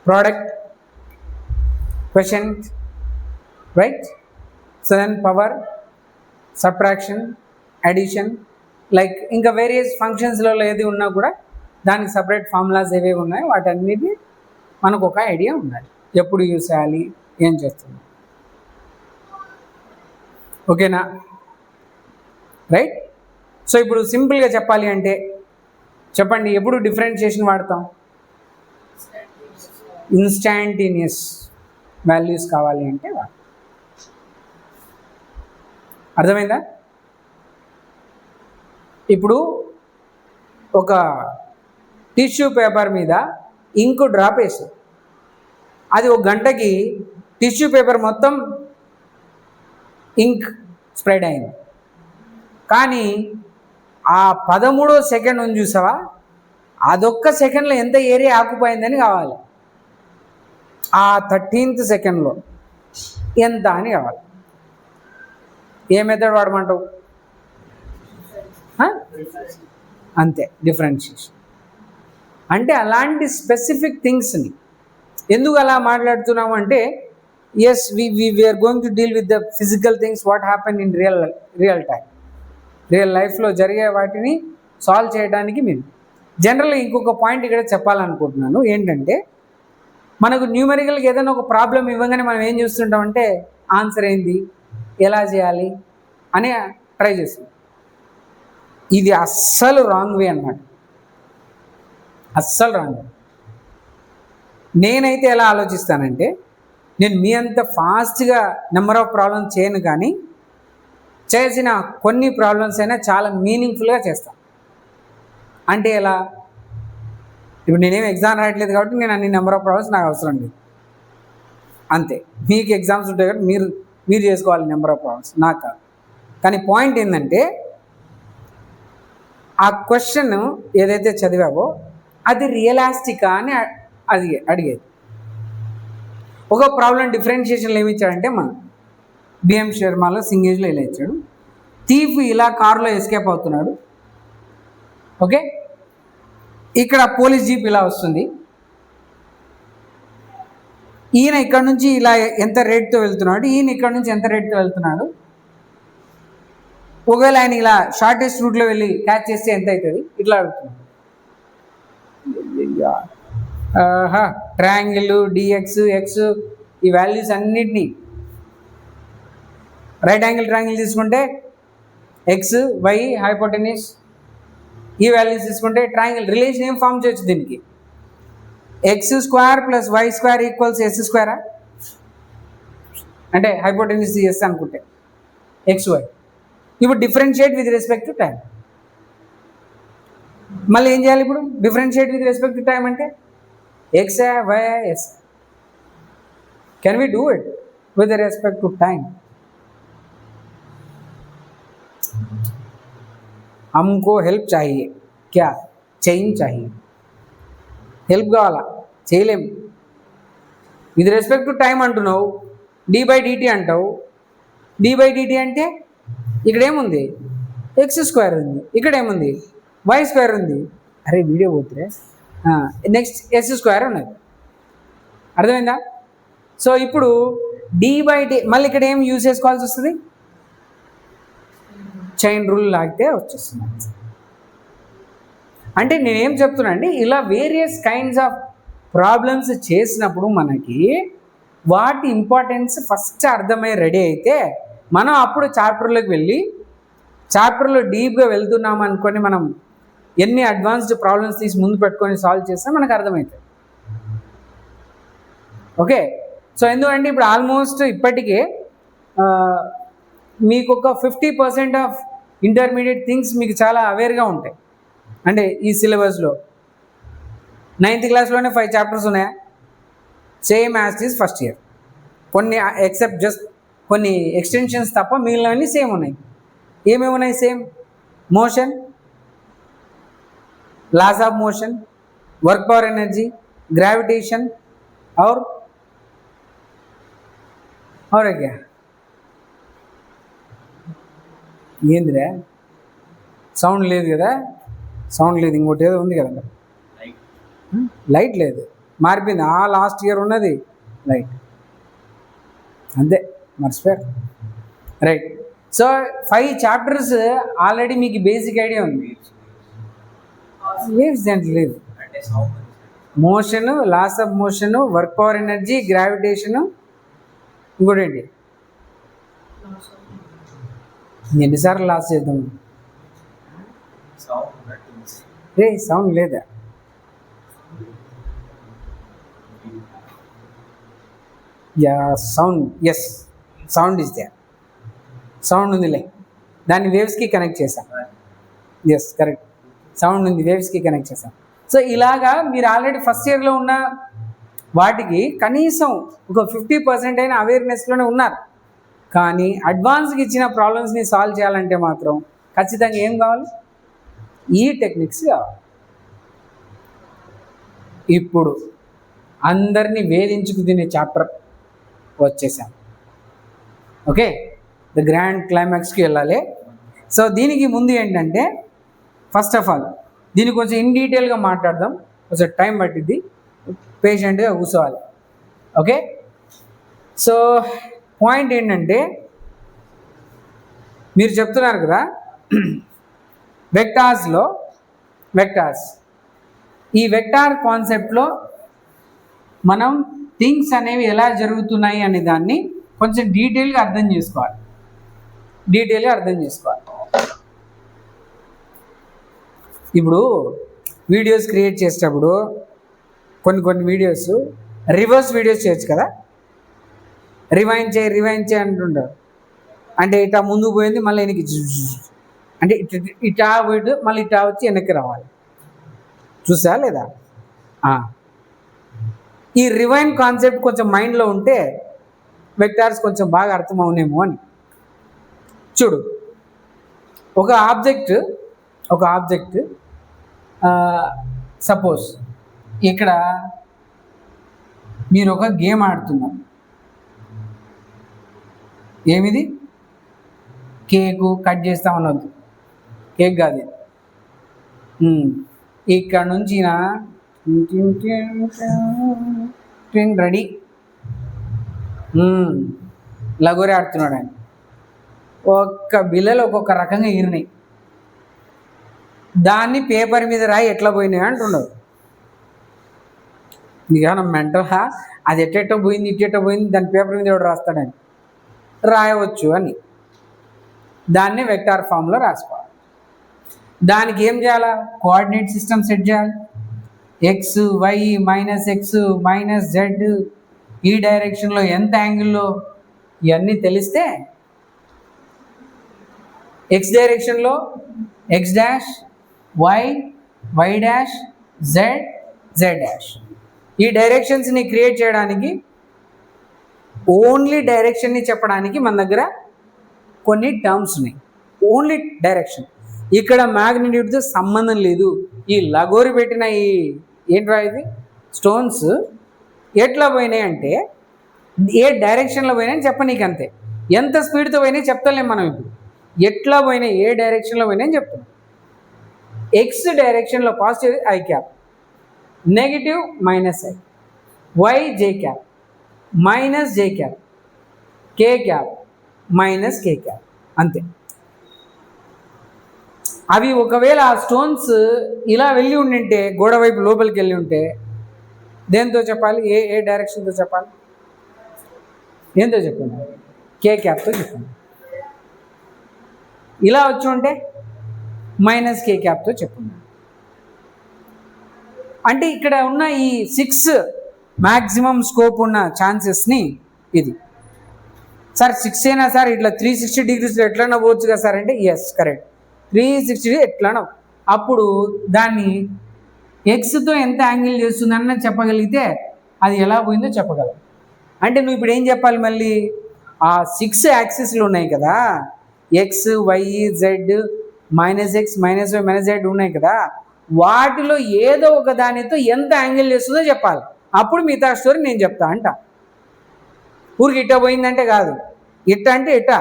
Product, quotient, right? So then power, subtraction, addition, like ఇంకా వేరియస్ ఫంక్షన్స్లో ఏది ఉన్నా కూడా దానికి సపరేట్ ఫార్ములాస్ ఏవేవి ఉన్నాయో వాటన్నిటి మనకు ఒక ఐడియా ఉండాలి, ఎప్పుడు యూస్ చేయాలి, ఏం చేస్తున్నాం. ఓకేనా? రైట్? సో ఇప్పుడు సింపుల్గా చెప్పాలి అంటే చెప్పండి, ఎప్పుడు డిఫరెన్షియేషన్ వాడతాం? ఇన్స్టాంటేనియస్ వాల్యూస్ కావాలి అంటే వాడతాం. అర్థమైందా? ఇప్పుడు ఒక టిష్యూ పేపర్ మీద ఇంకు డ్రాప్ వేసి అది ఒక గంటకి టిష్యూ పేపర్ మొత్తం ఇంక్ స్ప్రెడ్ అయింది. కానీ ఆ 13వ సెకండ్ ఉంది చూసావా, అదొక్క సెకండ్లో ఎంత ఏరియా ఆకుపోయిందని కావాలి. ఆ 13th సెకండ్లో ఎంత అని కావాలి. ఏ మెథడ్ వాడమంటావు? అంతే, డిఫరెన్షియేషన్ అంటే. అలాంటి స్పెసిఫిక్ థింగ్స్ని ఎందుకు అలా మాట్లాడుతున్నాము అంటే, as we are going to deal with the physical things what happen in real time, real లైఫ్లో జరిగే వాటిని సాల్వ్ చేయడానికి. మీరు జనరల్గా ఇంకొక పాయింట్ ఇక్కడ చెప్పాలనుకుంటున్నాను ఏంటంటే, మనకు న్యూమరికల్గా ఏదైనా ఒక ప్రాబ్లం ఇవ్వగానే మనం ఏం చూస్తుంటామంటే ఆన్సర్ ఏంది, ఎలా చేయాలి అని ట్రై చేస్తాం. ఇది అస్సలు రాంగ్ వే అన్నమాట, అస్సలు రాంగ్ వే. నేనైతే ఎలా ఆలోచిస్తానంటే, నేను మీ అంత ఫాస్ట్గా నెంబర్ ఆఫ్ ప్రాబ్లమ్స్ చేయను, కానీ చేసిన కొన్ని ప్రాబ్లమ్స్ అయినా చాలా మీనింగ్ఫుల్గా చేస్తాను. అంటే ఎలా? ఇప్పుడు నేనేం ఎగ్జామ్ రాయట్లేదు కాబట్టి నేను అన్ని నెంబర్ ఆఫ్ ప్రాబ్లమ్స్ నాకు అవసరం లేదు, అంతే. మీకు ఎగ్జామ్స్ ఉంటాయి కాబట్టి మీరు చేసుకోవాలి నెంబర్ ఆఫ్ ప్రాబ్లమ్స్, నాకు కాదు. కానీ పాయింట్ ఏంటంటే, ఆ క్వశ్చన్ ఏదైతే చదివావో అది రియలిస్టికా అని అది అడిగేది. ఒక ప్రాబ్లం డిఫరెన్షియేషన్లో ఏమి ఇచ్చాడంటే మన బిఎం శర్మలో సింగేజ్లో ఇలా ఇచ్చాడు. థీఫ్ ఇలా కారులో ఎస్కేప్ అవుతున్నాడు. ఓకే, ఇక్కడ పోలీస్ జీప్ ఇలా వస్తుంది. ఈయన ఇక్కడ నుంచి ఇలా ఎంత రేట్తో వెళ్తున్నాడు, ఈయన ఇక్కడ నుంచి ఎంత రేట్తో వెళ్తున్నాడు. ఒకవేళ ఆయన ఇలా షార్టెస్ట్ రూట్లో వెళ్ళి క్యాచ్ చేస్తే ఎంత అవుతుంది ఇట్లా అడుగుతున్నాడు. ట్రయాంగిల్ డిఎక్స్ ఎక్స్ ఈ వాల్యూస్ అన్నిటినీ రైట్ యాంగిల్ ట్రయాంగిల్ తీసుకుంటే ఎక్స్ వై హైపోటెన్యూస్ ఈ వాల్యూస్ తీసుకుంటే ట్రయాంగిల్ రిలేషన్ ఏం ఫామ్ చేయొచ్చు దీనికి. X square plus Y square equals S స్క్వేరా, అంటే హైపోటెన్యూస్ ఎస్ అనుకుంటే ఎక్స్ వై. ఇప్పుడు differentiate with respect to time. మళ్ళీ ఏం చేయాలి ఇప్పుడు differentiate with respect to time అంటే X Y S. Can we do it with respect to time? हमको हेल्प चाहिए, क्या चेंज चाहिए, హెల్ప్ కావాలా, చేయలేం. విత్ రెస్పెక్ట్ టు టైం అంటున్నావు, d/dt అంటావు. d/dt అంటే ఇక్కడ ఏముంది ఎక్స్ స్క్వేర్ ఉంది, ఇక్కడ ఏముంది వై స్క్వేర్ ఉంది. అరే వీడియో పోతురే, నెక్స్ట్ ఎస్ స్క్వేర్ ఉన్నది. అర్థమైందా? సో ఇప్పుడు d/d మళ్ళీ ఇక్కడ ఏం యూజ్ చేసుకోవాల్సి వస్తుంది, చైన్ రూల్ లాగితే వచ్చేస్తుంది. అంటే నేనేం చెప్తున్నా అండి, ఇలా వేరియస్ కైండ్స్ ఆఫ్ ప్రాబ్లమ్స్ చేసినప్పుడు మనకి వాటి ఇంపార్టెన్స్ ఫస్ట్ అర్థమై రెడీ అయితే మనం అప్పుడు చాప్టర్లోకి వెళ్ళి చాప్టర్లో డీప్గా వెళ్తున్నాం అనుకొని మనం ఎన్ని అడ్వాన్స్డ్ ప్రాబ్లమ్స్ తీసి ముందు పెట్టుకొని సాల్వ్ చేస్తే మనకు అర్థమవుతుంది. ఓకే, సో ఎందుకంటే ఇప్పుడు ఆల్మోస్ట్ ఇప్పటికే మీకు ఒక 50% ఆఫ్ ఇంటర్మీడియట్ థింగ్స్ మీకు చాలా అవేర్గా ఉంటాయి. అంటే ఈ సిలబస్లో 9th క్లాస్లోనే 5 చాప్టర్స్ ఉన్నాయా, same as is first year. కొన్ని ఎక్సెప్ట్ జస్ట్ కొన్ని ఎక్స్టెన్షన్స్ తప్ప మిగిలినవన్నీ సేమ్ ఉన్నాయి. ఏమేమి ఉన్నాయి same? Motion, laws of motion, work power energy, gravitation और क्या ఏందిరా సౌండ్ లేదు కదా, సౌండ్ లేదు, ఇంకోటి ఏదో ఉంది కదా, లైట్ లేదు, మారిపోయింది. లాస్ట్ ఇయర్ ఉన్నది లైట్, అంతే మర్చిపోయారు. రైట్, సో 5 చాప్టర్స్ ఆల్రెడీ మీకు బేసిక్ ఐడియా ఉంది. వేవ్స్ దాంట్లో లేదు, motion, laws of motion, work power energy, gravitation, ఇంకోటి ఏంటి, ఎన్నిసార్లు లాస్ చేద్దాం రే, సౌండ్ లేదా? Yeah sound, yes sound is there, sound ఉందిలే, దాన్ని వేవ్స్కి కనెక్ట్ చేశాం. ఎస్ కరెక్ట్, సౌండ్ ఉంది, వేవ్స్కి కనెక్ట్ చేశాం. సో ఇలాగా మీరు ఆల్రెడీ ఫస్ట్ ఇయర్లో ఉన్న వాటికి కనీసం ఒక 50% అయిన అవేర్నెస్లోనే ఉన్నారు. కానీ అడ్వాన్స్కి ఇచ్చిన ప్రాబ్లమ్స్ని సాల్వ్ చేయాలంటే మాత్రం ఖచ్చితంగా ఏం కావాలి, ఈ టెక్నిక్స్ కావాలి. ఇప్పుడు అందరినీ వేధించుకు తినే చాప్టర్ వచ్చేసాం. ఓకే, ద గ్రాండ్ క్లైమాక్స్కి వెళ్ళాలి. సో దీనికి ముందు ఏంటంటే ఫస్ట్ ఆఫ్ ఆల్ దీన్ని కొంచెం ఇన్ డీటెయిల్గా మాట్లాడదాం, కొంచెం టైం పట్టిద్ది, పేషెంట్గా కూర్చోవాలి. ఓకే, సో పాయింట్ ఏంటంటే మీరు చెప్తున్నారు కదా వెక్టార్స్, ఈ వెక్టార్ కాన్సెప్ట్లో మనం థింగ్స్ అనేవి ఎలా జరుగుతున్నాయి అనే దాన్ని కొంచెం డీటెయిల్గా అర్థం చేసుకోవాలి. ఇప్పుడు వీడియోస్ క్రియేట్ చేసేటప్పుడు కొన్ని వీడియోస్ రివర్స్ వీడియోస్ చేయొచ్చు కదా, రివైండ్ చేయి అంటుంటారు. అంటే ఇట్లా ముందు పోయింది మళ్ళీ వెనక్కి, అంటే ఇటా పోయి మళ్ళీ ఇటా వచ్చి వెనక్కి రావాలి, చూసా లేదా? ఈ రివైండ్ కాన్సెప్ట్ కొంచెం మైండ్లో ఉంటే వెక్టార్స్ కొంచెం బాగా అర్థమవునేమో అని. చూడు, ఒక ఆబ్జెక్ట్ సపోజ్ ఇక్కడ మీరు ఒక గేమ్ ఆడుతున్నారు. ఏమిది? కేకు కట్ చేస్తామన్నది కేక్ కాదు. ఇక్కడ నుంచి రెడీ లగోరి ఆడుతున్నాడు ఆయన. ఒక్క బిల్లలు ఒక్కొక్క రకంగా ఇరినాయి. దాన్ని పేపర్ మీద రాయి ఎట్లా పోయినాయి అంటున్నారు. నీకేమన్నా మెంటల్గా అది ఎట్టెట్టో పోయింది ఇట్టెట్టో పోయింది దాని పేపర్ మీద ఎవడు రాస్తాడని రాయవచ్చు అని దాన్ని వెక్టార్ ఫామ్లో రాసుకోవాలి. దానికి ఏం చేయాలా? కోఆర్డినేట్ సిస్టమ్ సెట్ చేయాలి. X Y minus X minus Z ఈ డైరెక్షన్లో ఎంత యాంగిల్లో ఇవన్నీ తెలిస్తే ఎక్స్ డైరెక్షన్లో X dash Y Y dash Z Z dash ఈ డైరెక్షన్స్ని క్రియేట్ చేయడానికి ఓన్లీ డైరెక్షన్ని చెప్పడానికి మన దగ్గర కొన్ని టర్మ్స్ ఉన్నాయి. Only direction. ఇక్కడ మ్యాగ్నిట్యూడ్తో సంబంధం లేదు. ఈ లగోరి పెట్టిన ఈ ఏంట్రా ఇది స్టోన్స్ ఎట్లా పోయినాయి అంటే ఏ డైరెక్షన్లో పోయినాయని చెప్పనీకి అంతే. ఎంత స్పీడ్తో పోయినాయి చెప్తలేం మనం. ఇప్పుడు ఎట్లా పోయినాయి ఏ డైరెక్షన్లో పోయినాయని చెప్తాం. ఎక్స్ డైరెక్షన్లో positive I cap, negative minus I, Y J cap minus J cap, K cap minus K cap అంతే. అవి ఒకవేళ ఆ స్టోన్స్ ఇలా వెళ్ళి ఉండింటే గోడ వైపు లోపలికి వెళ్ళి ఉంటే దేంతో చెప్పాలి? ఏ ఏ డైరెక్షన్తో చెప్పాలి? ఏంతో చెప్పండి? కే క్యాప్తో చెప్పండి. ఇలా వచ్చి ఉంటే మైనస్ కే క్యాప్తో చెప్పండి. అంటే ఇక్కడ ఉన్న ఈ 6 మ్యాక్సిమం స్కోప్ ఉన్న ఛాన్సెస్ని ఇది సార్ 6 అయినా సార్ ఇట్లా 360 డిగ్రీస్లో ఎట్లన్నా పోవచ్చు కదా సార్ అంటే ఎస్ కరెక్ట్ 360 ఎట్లనో. అప్పుడు దాన్ని ఎక్స్తో ఎంత యాంగిల్ చేస్తుందన్న చెప్పగలిగితే అది ఎలా పోయిందో చెప్పగలం. అంటే నువ్వు ఇప్పుడు ఏం చెప్పాలి? మళ్ళీ ఆ 6 యాక్సిస్లు ఉన్నాయి కదా, X Y Z minus X minus Y minus Z ఉన్నాయి కదా, వాటిలో ఏదో ఒక దానితో ఎంత యాంగిల్ చేస్తుందో చెప్పాలి. అప్పుడు మిగతా స్టోరీ నేను చెప్తా అంట. ఊరికి ఇట్ట పోయిందంటే కాదు, ఇట్ట అంటే ఇట్ట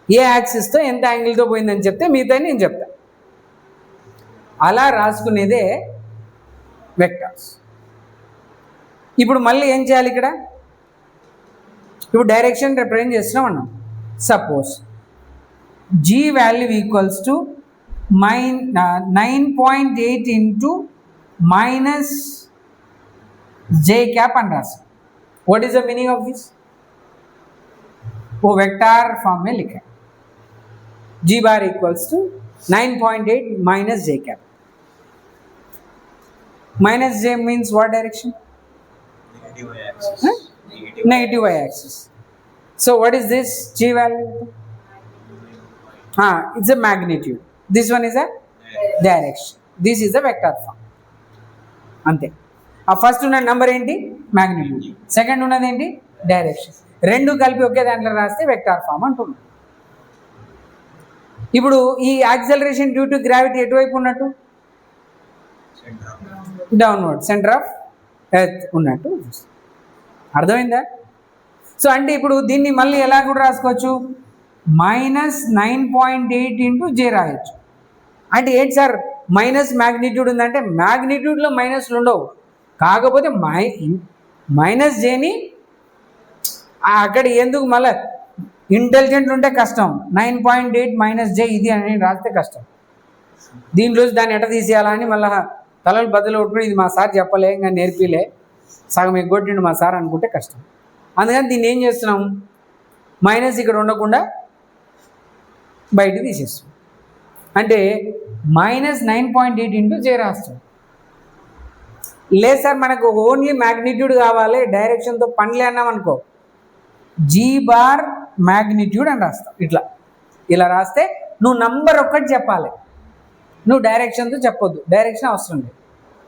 ఏ యాక్సిస్తో ఎంత యాంగిల్తో పోయిందని చెప్తే మిగతా నేను చెప్తా. అలా రాసుకునేదే వెక్టర్స్. ఇప్పుడు మళ్ళీ ఏం చేయాలి? ఇక్కడ ఇప్పుడు డైరెక్షన్ రిప్రజెంట్ చేస్తున్నాం అన్నాం. Suppose G value equals to 9.8 into minus J cap అని రాస్తాం. What is the meaning of this? वो वेक्टर फॉर्म में लिखा है. G bar equals to 9.8 minus J cap. Minus J means what direction? Negative y axis. Huh? Negative y axis. So what is this G value? It's a magnitude. This one is a direction. This is a vector form. అంతే. ఆ first ఉన్న number ఏంటి? Magnitude. Second ఉన్నది ఏంటి? Direction. రెండు కలిపి ఒకే దాంట్లో రాస్తే వెక్టార్ ఫామ్ అంటున్నాం. ఇప్పుడు ఈ యాక్సలరేషన్ డ్యూ టు గ్రావిటీ ఎటువైపు ఉన్నట్టు? డౌన్వర్డ్, సెంటర్ ఆఫ్ ఎర్త్ ఉన్నట్టు. అర్థమైందా? సో అంటే ఇప్పుడు దీన్ని మళ్ళీ ఎలా కూడా రాసుకోవచ్చు? -9.8 ఇంటూ జే రాయొచ్చు. అంటే ఏంటి సార్ మైనస్ మ్యాగ్నిట్యూడ్ ఉందంటే మ్యాగ్నిట్యూడ్లో మైనస్లు ఉండవు, కాకపోతే మైనస్ జేని అక్కడ ఎందుకు మళ్ళీ ఇంటెలిజెంట్ ఉంటే కష్టం. 9.8 మైనస్ జే ఇది అని రాస్తే కష్టం. దీంట్లో దాన్ని ఎట్ట తీసేయాలని మళ్ళీ తలలు బద్దలు కొట్టుకుని ఇది మా సార్ చెప్పలే ఇంకా నేర్పిలే సగం ఎగ్గొట్టిండు మా సార్ అనుకుంటే కష్టం. అందుకని దీన్ని ఏం చేస్తున్నాం? మైనస్ ఇక్కడ ఉండకుండా బయట తీసేస్తాం. అంటే -9.8 ఇంటూ జే రాస్తాం. లేదు సార్ మనకు ఓన్లీ మ్యాగ్నిట్యూడ్ కావాలి డైరెక్షన్తో పనిలే అన్నాం అనుకో, జీ బార్ మ్యాగ్నిట్యూడ్ అని రాస్తాం. ఇట్లా ఇలా రాస్తే నువ్వు నంబర్ ఒక్కటి చెప్పాలి, నువ్వు డైరెక్షన్తో చెప్పొద్దు, డైరెక్షన్ అవసరం లేదు.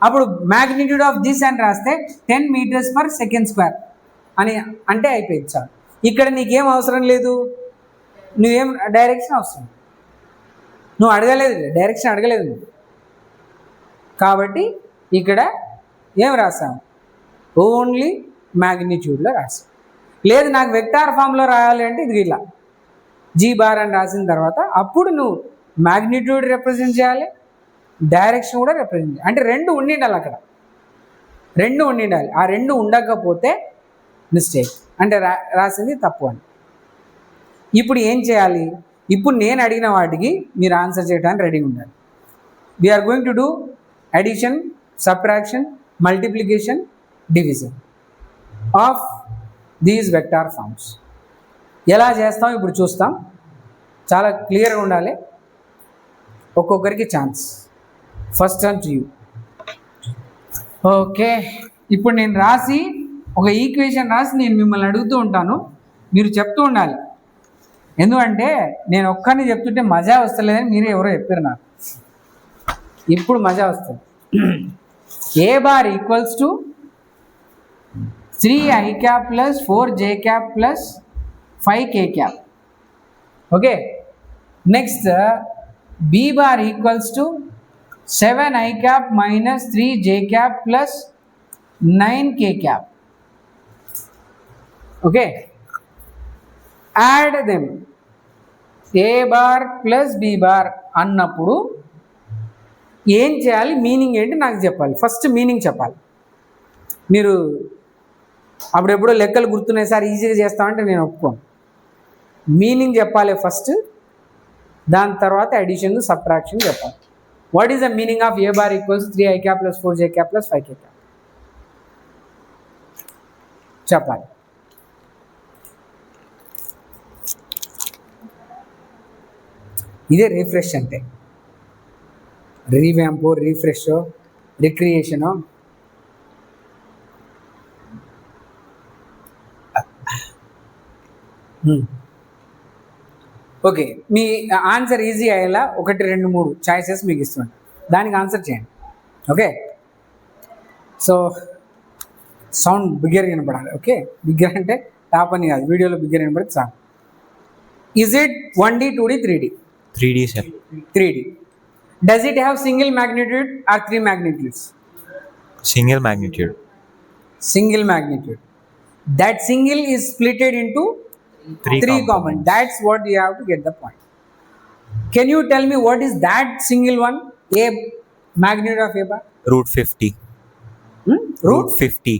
అప్పుడు మ్యాగ్నిట్యూడ్ ఆఫ్ దిస్ అని రాస్తే 10 meters per second square అని అంటే అయిపోయింది చాలు. ఇక్కడ నీకేం అవసరం లేదు, నువ్వేం డైరెక్షన్ అవసరం, నువ్వు అడగలేదు, డైరెక్షన్ అడగలేదు నువ్వు. కాబట్టి ఇక్కడ ఏం రాసాం? ఓన్లీ మ్యాగ్నిట్యూడ్లో రాసి. లేదు నాకు వెక్టార్ ఫామ్లో రాయాలి అంటే ఇది ఇలా జీ బార్ అని రాసిన తర్వాత అప్పుడు నువ్వు మ్యాగ్నిట్యూడ్ రిప్రజెంట్ చేయాలి, డైరెక్షన్ కూడా రిప్రజెంట్ చేయాలి. అంటే రెండు ఉండిండాలి అక్కడ, రెండు ఉండిండాలి. ఆ రెండు ఉండకపోతే మిస్టేక్, అంటే రాసింది తప్పు అని. ఇప్పుడు ఏం చేయాలి? ఇప్పుడు నేను అడిగిన వాటికి మీరు ఆన్సర్ చేయడానికి రెడీ ఉండాలి. We are going to do addition, subtraction, multiplication, division of these vector forms. ఎలా చేస్తాం ఇప్పుడు చూస్తాం. చాలా క్లియర్గా ఉండాలి. ఒక్కొక్కరికి chance. First turn to you. Okay, ఇప్పుడు నేను రాసి ఒక ఈక్వేషన్ రాసి నేను మిమ్మల్ని అడుగుతూ ఉంటాను, మీరు చెప్తూ ఉండాలి. ఎందుకంటే నేను ఒక్కరిని చెప్తుంటే మజా వస్తలేదని మీరే ఎవరో చెప్పారు నాకు. ఇప్పుడు మజా వస్తుంది. A bar equals to 3i cap plus 4j cap plus 5k cap. Okay, next b bar equals to 7i cap minus 3j cap plus 9k cap. Okay, add them. a bar plus b bar అన్నప్పుడు ఏం చేయాలి, meaning ఏంటి నాకు చెప్పాలి. First meaning చెప్పాలి. మీరు అప్పుడెప్పుడో లెక్కలు గుర్తున్నాయి సార్ ఈజీగా చేస్తామంటే నేను ఒప్పుకోను. మీనింగ్ చెప్పాలి ఫస్ట్, దాని తర్వాత అడిషన్ సబ్ట్రాక్షన్ చెప్పాలి. What is the meaning of A bar equals 3i cap plus 4j cap plus 5k cap చెప్పాలి. ఇదే రిఫ్రెష్ అంటే. రీవ్యాంపో, రిఫ్రెష్, రిక్రియేషను. ఓకే, మీ ఆన్సర్ ఈజీ అయ్యేలా 1, 2, 3 చాయిసెస్ మీకు ఇస్తున్నాను, దానికి ఆన్సర్ చేయండి. ఓకే, సో సౌండ్ బిగ్గర్ వినపడాలి. ఓకే, బిగ్గర్ అంటే టాప్ అని కాదు, వీడియోలో బిగ్గర్ వినపడితే చాలు. Is it 1D, 2D, 3D? 3D, sir. 3D. Does it have single magnitude or 3 magnitudes? Single magnitude. Single magnitude. That single is splitted into 3 common. That's what you have to get the point. Can you tell me what is that single one? A magnitude of a bar? Root 50. Root 50.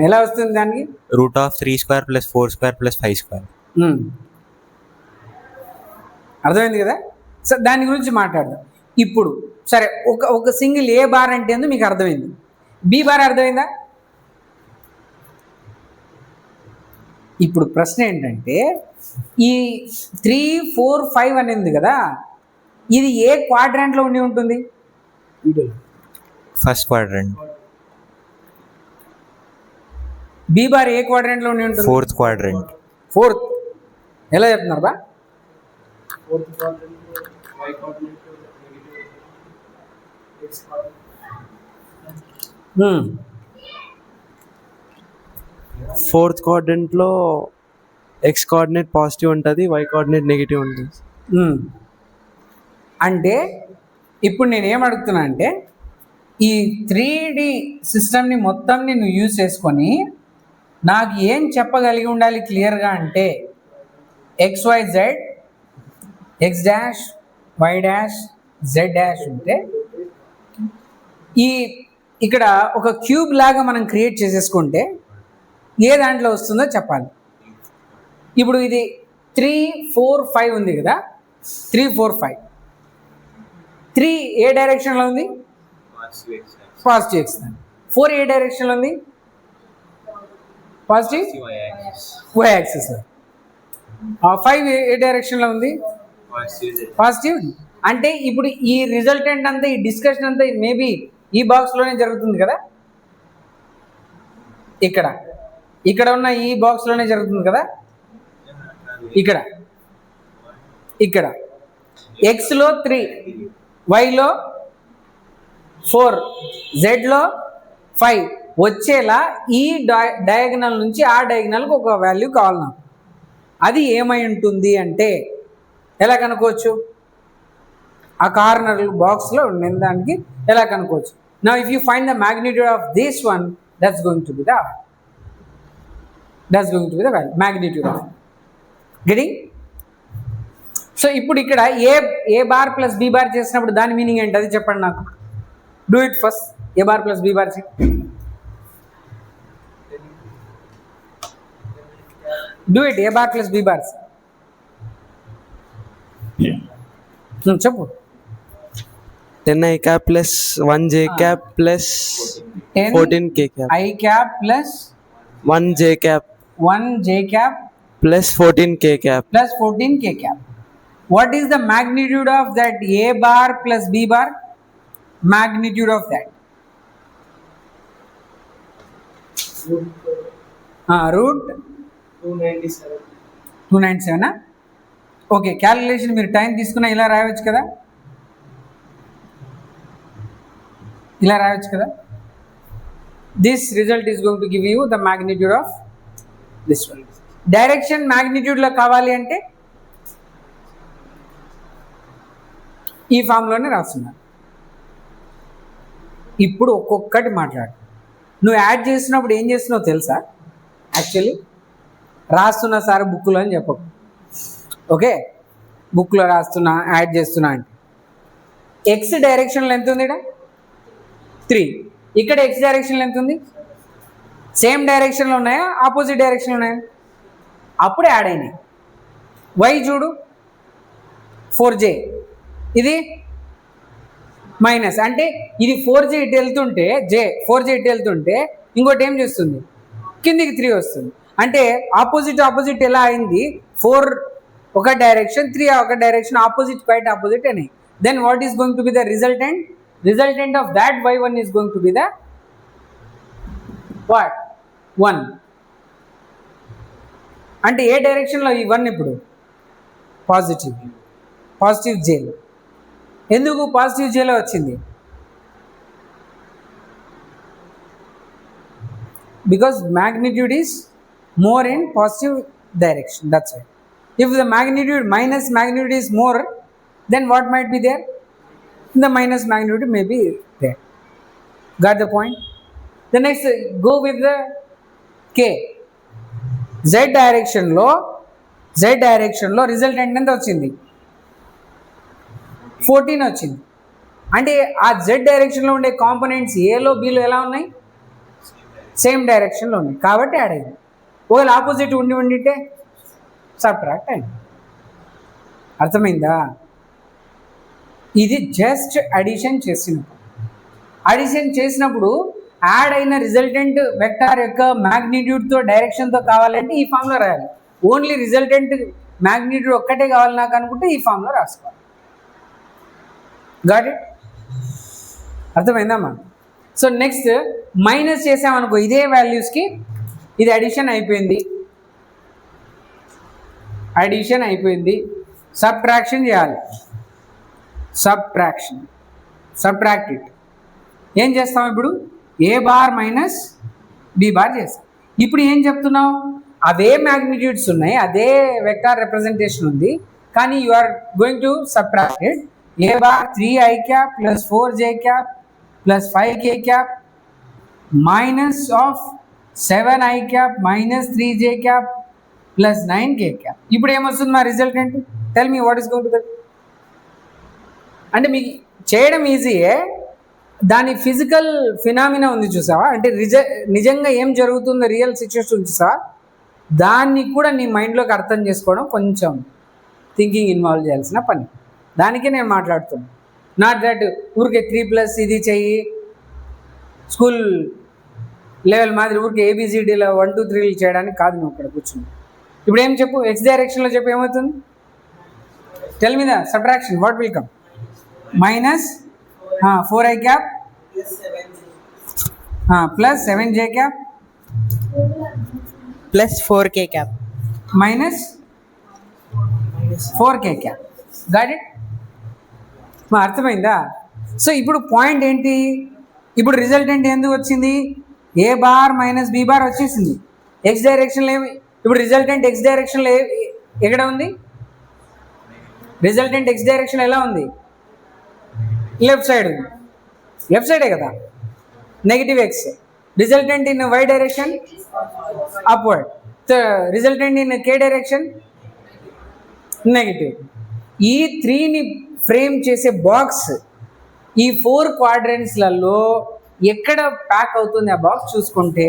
ఎలా వస్తుంది దానికి? Root of 3 square plus 4 square plus 5 square. అర్థమైంది కదా? So దాని గురించి మాట్లాడదాం ఇప్పుడు. సరే, ఒక సింగిల్ ఏ బార్ అంటే ఏందో మీకు అర్థమైంది. బి బార్ అర్థమైందా? ఇప్పుడు ప్రశ్న ఏంటంటే, ఈ 3, 4, 5 అనేది కదా, ఇది ఏ క్వాడ్రాంట్లో ఉండి ఉంటుంది? First quadrant. బి బార్ ఏ క్వాడ్రాంట్లో ఉండి ఉంటుంది? Fourth quadrant. ఫోర్త్. ఎలా చెప్తున్నారు బా? ఫోర్త్ క్వాడ్రంట్లో ఎక్స్ కోఆర్డినేట్ పాజిటివ్ ఉంటుంది, వై కోఆర్డినేట్ నెగిటివ్ ఉంటుంది. అంటే ఇప్పుడు నేను ఏం అడుగుతున్నా అంటే, ఈ 3D సిస్టమ్ని మొత్తంని నువ్వు యూజ్ చేసుకొని నాకు ఏం చెప్పగలిగి ఉండాలి క్లియర్గా అంటే, XYZ, X dash, Y dash, Z dash ఉంటే ఇక్కడ ఒక క్యూబ్ లాగా మనం క్రియేట్ చేసేసుకుంటే ఏ దాంట్లో వస్తుందో చెప్పాలి. ఇప్పుడు ఇది 3, 4, 5 ఉంది కదా, 3, 4, 5. 3 ఏ డైరెక్షన్లో ఉంది? Positive X. 4 ఏ డైరెక్షన్లో ఉంది? Positive why యాక్సిస్లో. 5 ఏ డైరెక్షన్లో ఉంది? పాజిటివ్. అంటే ఇప్పుడు ఈ రిజల్టెంట్ అంతా, ఈ డిస్కషన్ అంతా మేబీ ఈ బాక్స్లోనే జరుగుతుంది కదా, ఇక్కడ ఉన్న ఈ బాక్స్లోనే జరుగుతుంది కదా. ఇక్కడ ఎక్స్లో 3, వైలో 4, జెడ్లో 5 వచ్చేలా ఈ డయాగనల్ నుంచి ఆ డయాగనల్కి ఒక వాల్యూ కావాలి నాకు. అది ఏమై ఉంటుంది అంటే ఎలా కనుక్కోవచ్చు? ఆ కార్నర్ బాక్స్లో ఉండే దానికి ఎలా కనుక్కోవచ్చు? Now if you find the magnitude of this one, that's going to be the value, magnitude of getting. So ఇప్పుడు ఇక్కడ A bar plus B bar చేసినప్పుడు దాని మీనింగ్ ఏంటి అది చెప్పండి నాకు. Do it first. A bar plus B bar do it. A bar plus B bars చెప్పు. 10 i cap plus 1 j cap plus 14 k cap. I cap plus 1 j cap 1 j cap plus 14 k cap. plus 14 k cap. What is the magnitude of that a bar plus b bar? Magnitude of that root 297. Okay, calculation మీరు time తీసుకున్నా ఇలా రాయవచ్చు కదా, ఇలా రాయవచ్చు కదా. This result is going to give you the magnitude of this one. Direction మ్యాగ్నిట్యూడ్లో కావాలి అంటే ఈ ఫామ్లోనే రాస్తున్నారు. ఇప్పుడు ఒక్కొక్కటి మాట్లాడు. నువ్వు యాడ్ చేసినప్పుడు ఏం చేస్తున్నావు తెలుసా? యాక్చువల్లీ రాస్తున్నా సార్ బుక్లో అని చెప్పకు. ఓకే, బుక్లో రాస్తున్నా, యాడ్ చేస్తున్నా అంటే ఎక్స్ డైరెక్షన్లో ఎంత ఉంది? 3. ఇక్కడ ఎక్స్ డైరెక్షన్లో ఎంత ఉంది? సేమ్ డైరెక్షన్లో ఉన్నాయా, ఆపోజిట్ డైరెక్షన్లో ఉన్నాయా? అప్పుడే యాడ్ అయినాయి. వై చూడు, 4j, ఇది మైనస్, అంటే ఇది 4j ఇటు వెళ్తుంటే 4j ఇటు వెళ్తుంటే ఇంకోటి ఏం చేస్తుంది, కిందికి 3 వస్తుంది. అంటే ఆపోజిట్ ఎలా అయింది? 4 ఒక డైరెక్షన్, 3 ఒక డైరెక్షన్, ఆపోజిట్ క్వైట్ ఆపోజిట్ అని. Then what is going to be the resultant of that y1 is going to be the what 1. అంటే ఏ డైరెక్షన్లో ఈ 1 ఇప్పుడు పాజిటివ్ జేలో. ఎందుకు పాజిటివ్ జేలో వచ్చింది? Because magnitude is more in positive direction, that's why. If the minus magnitude is more, then what might be there? The minus magnitude may be there. Got the point? The next, go with the k. Z direction లో resultant ఎంత వచ్చింది? 14 వచ్చింది. అంటే ఆ z డైరెక్షన్లో ఉండే components ఏలో బీలో ఎలా ఉన్నాయి? సేమ్ డైరెక్షన్లో ఉన్నాయి, కాబట్టి యాడ్ అయింది. ఒకవేళ ఆపోజిట్ ఉండింటే సబ్ట్రాక్ట్ అయింది. అర్థమైందా? ఇది జస్ట్ అడిషన్ చేసినప్పుడు యాడ్ అయిన రిజల్టెంట్ వెక్టార్ యొక్క మ్యాగ్నిట్యూడ్తో డైరెక్షన్తో కావాలంటే ఈ ఫామ్లో రాయాలి. ఓన్లీ రిజల్టెంట్ మ్యాగ్నిట్యూడ్ ఒక్కటే కావాలి నాకు అనుకుంటే ఈ ఫామ్లో రాసుకోవాలి. Got it? అర్థమైందమ్మా? సో నెక్స్ట్ మైనస్ చేసామనుకో ఇదే వాల్యూస్కి, ఇది అడిషన్ అయిపోయింది. సబ్ట్రాక్షన్ చేయాలి. Subtract it. ఏం చేస్తాం ఇప్పుడు? ఏ బార్ మైనస్ బి బార్ చేస్తాం. ఇప్పుడు ఏం చెప్తున్నావు? అవే మ్యాగ్నిట్యూడ్స్ ఉన్నాయి, అదే వెక్టార్ రిప్రజెంటేషన్ ఉంది, కానీ you are going to subtract it. A bar 3i cap plus 4j cap plus 5k cap minus of 7i cap minus 3j cap plus 9k cap. ఇప్పుడు ఏమొస్తుంది మా resultant? Tell me what is going to that. అంటే మీకు చేయడం ఈజీయే, దాని physical phenomena ఉంది చూసావా, అంటే నిజంగా ఏం జరుగుతుందో రియల్ సిచ్యువేషన్ చూసావా, దాన్ని కూడా నీ మైండ్లోకి అర్థం చేసుకోవడం కొంచెం థింకింగ్ ఇన్వాల్వ్ చేయాల్సిన పని. దానికే నేను మాట్లాడుతున్నాను. నాట్ దట్ ఊరికే 3+ ఇది చెయ్యి, స్కూల్ లెవెల్ మాదిరి ఊరికే ABCDలో 1 2 3 చేయడానికి కాదు నువ్వు ఇక్కడ కూర్చుని. ఇప్పుడు ఏం చెప్పు, ఎక్స్ డైరెక్షన్లో చెప్పు ఏమవుతుంది? Tell me the subtraction, what will come? Minus 4i cap plus 7j cap plus 4k cap minus 4k cap. Got it? మా అర్థమైందా? సో ఇప్పుడు పాయింట్ ఏంటి? ఇప్పుడు రిజల్టెంట్ ఎందుకు వచ్చింది? ఏ బార్ మైనస్ బి బార్ వచ్చేసింది. ఎక్స్ డైరెక్షన్లో ఇప్పుడు రిజల్టెంట్ ఎక్స్ డైరెక్షన్లో ఎక్కడ ఉంది? రిజల్టెంట్ ఎక్స్ డైరెక్షన్ ఎలా ఉంది? లెఫ్ట్ సైడే కదా. negative x. Resultant in y direction, upward. The resultant in k direction, negative. ఈ 3ని ఫ్రేమ్ చేసే బాక్స్ ఈ 4 క్వాడ్రంట్స్లలో ఎక్కడ ప్యాక్ అవుతుంది ఆ బాక్స్ చూసుకుంటే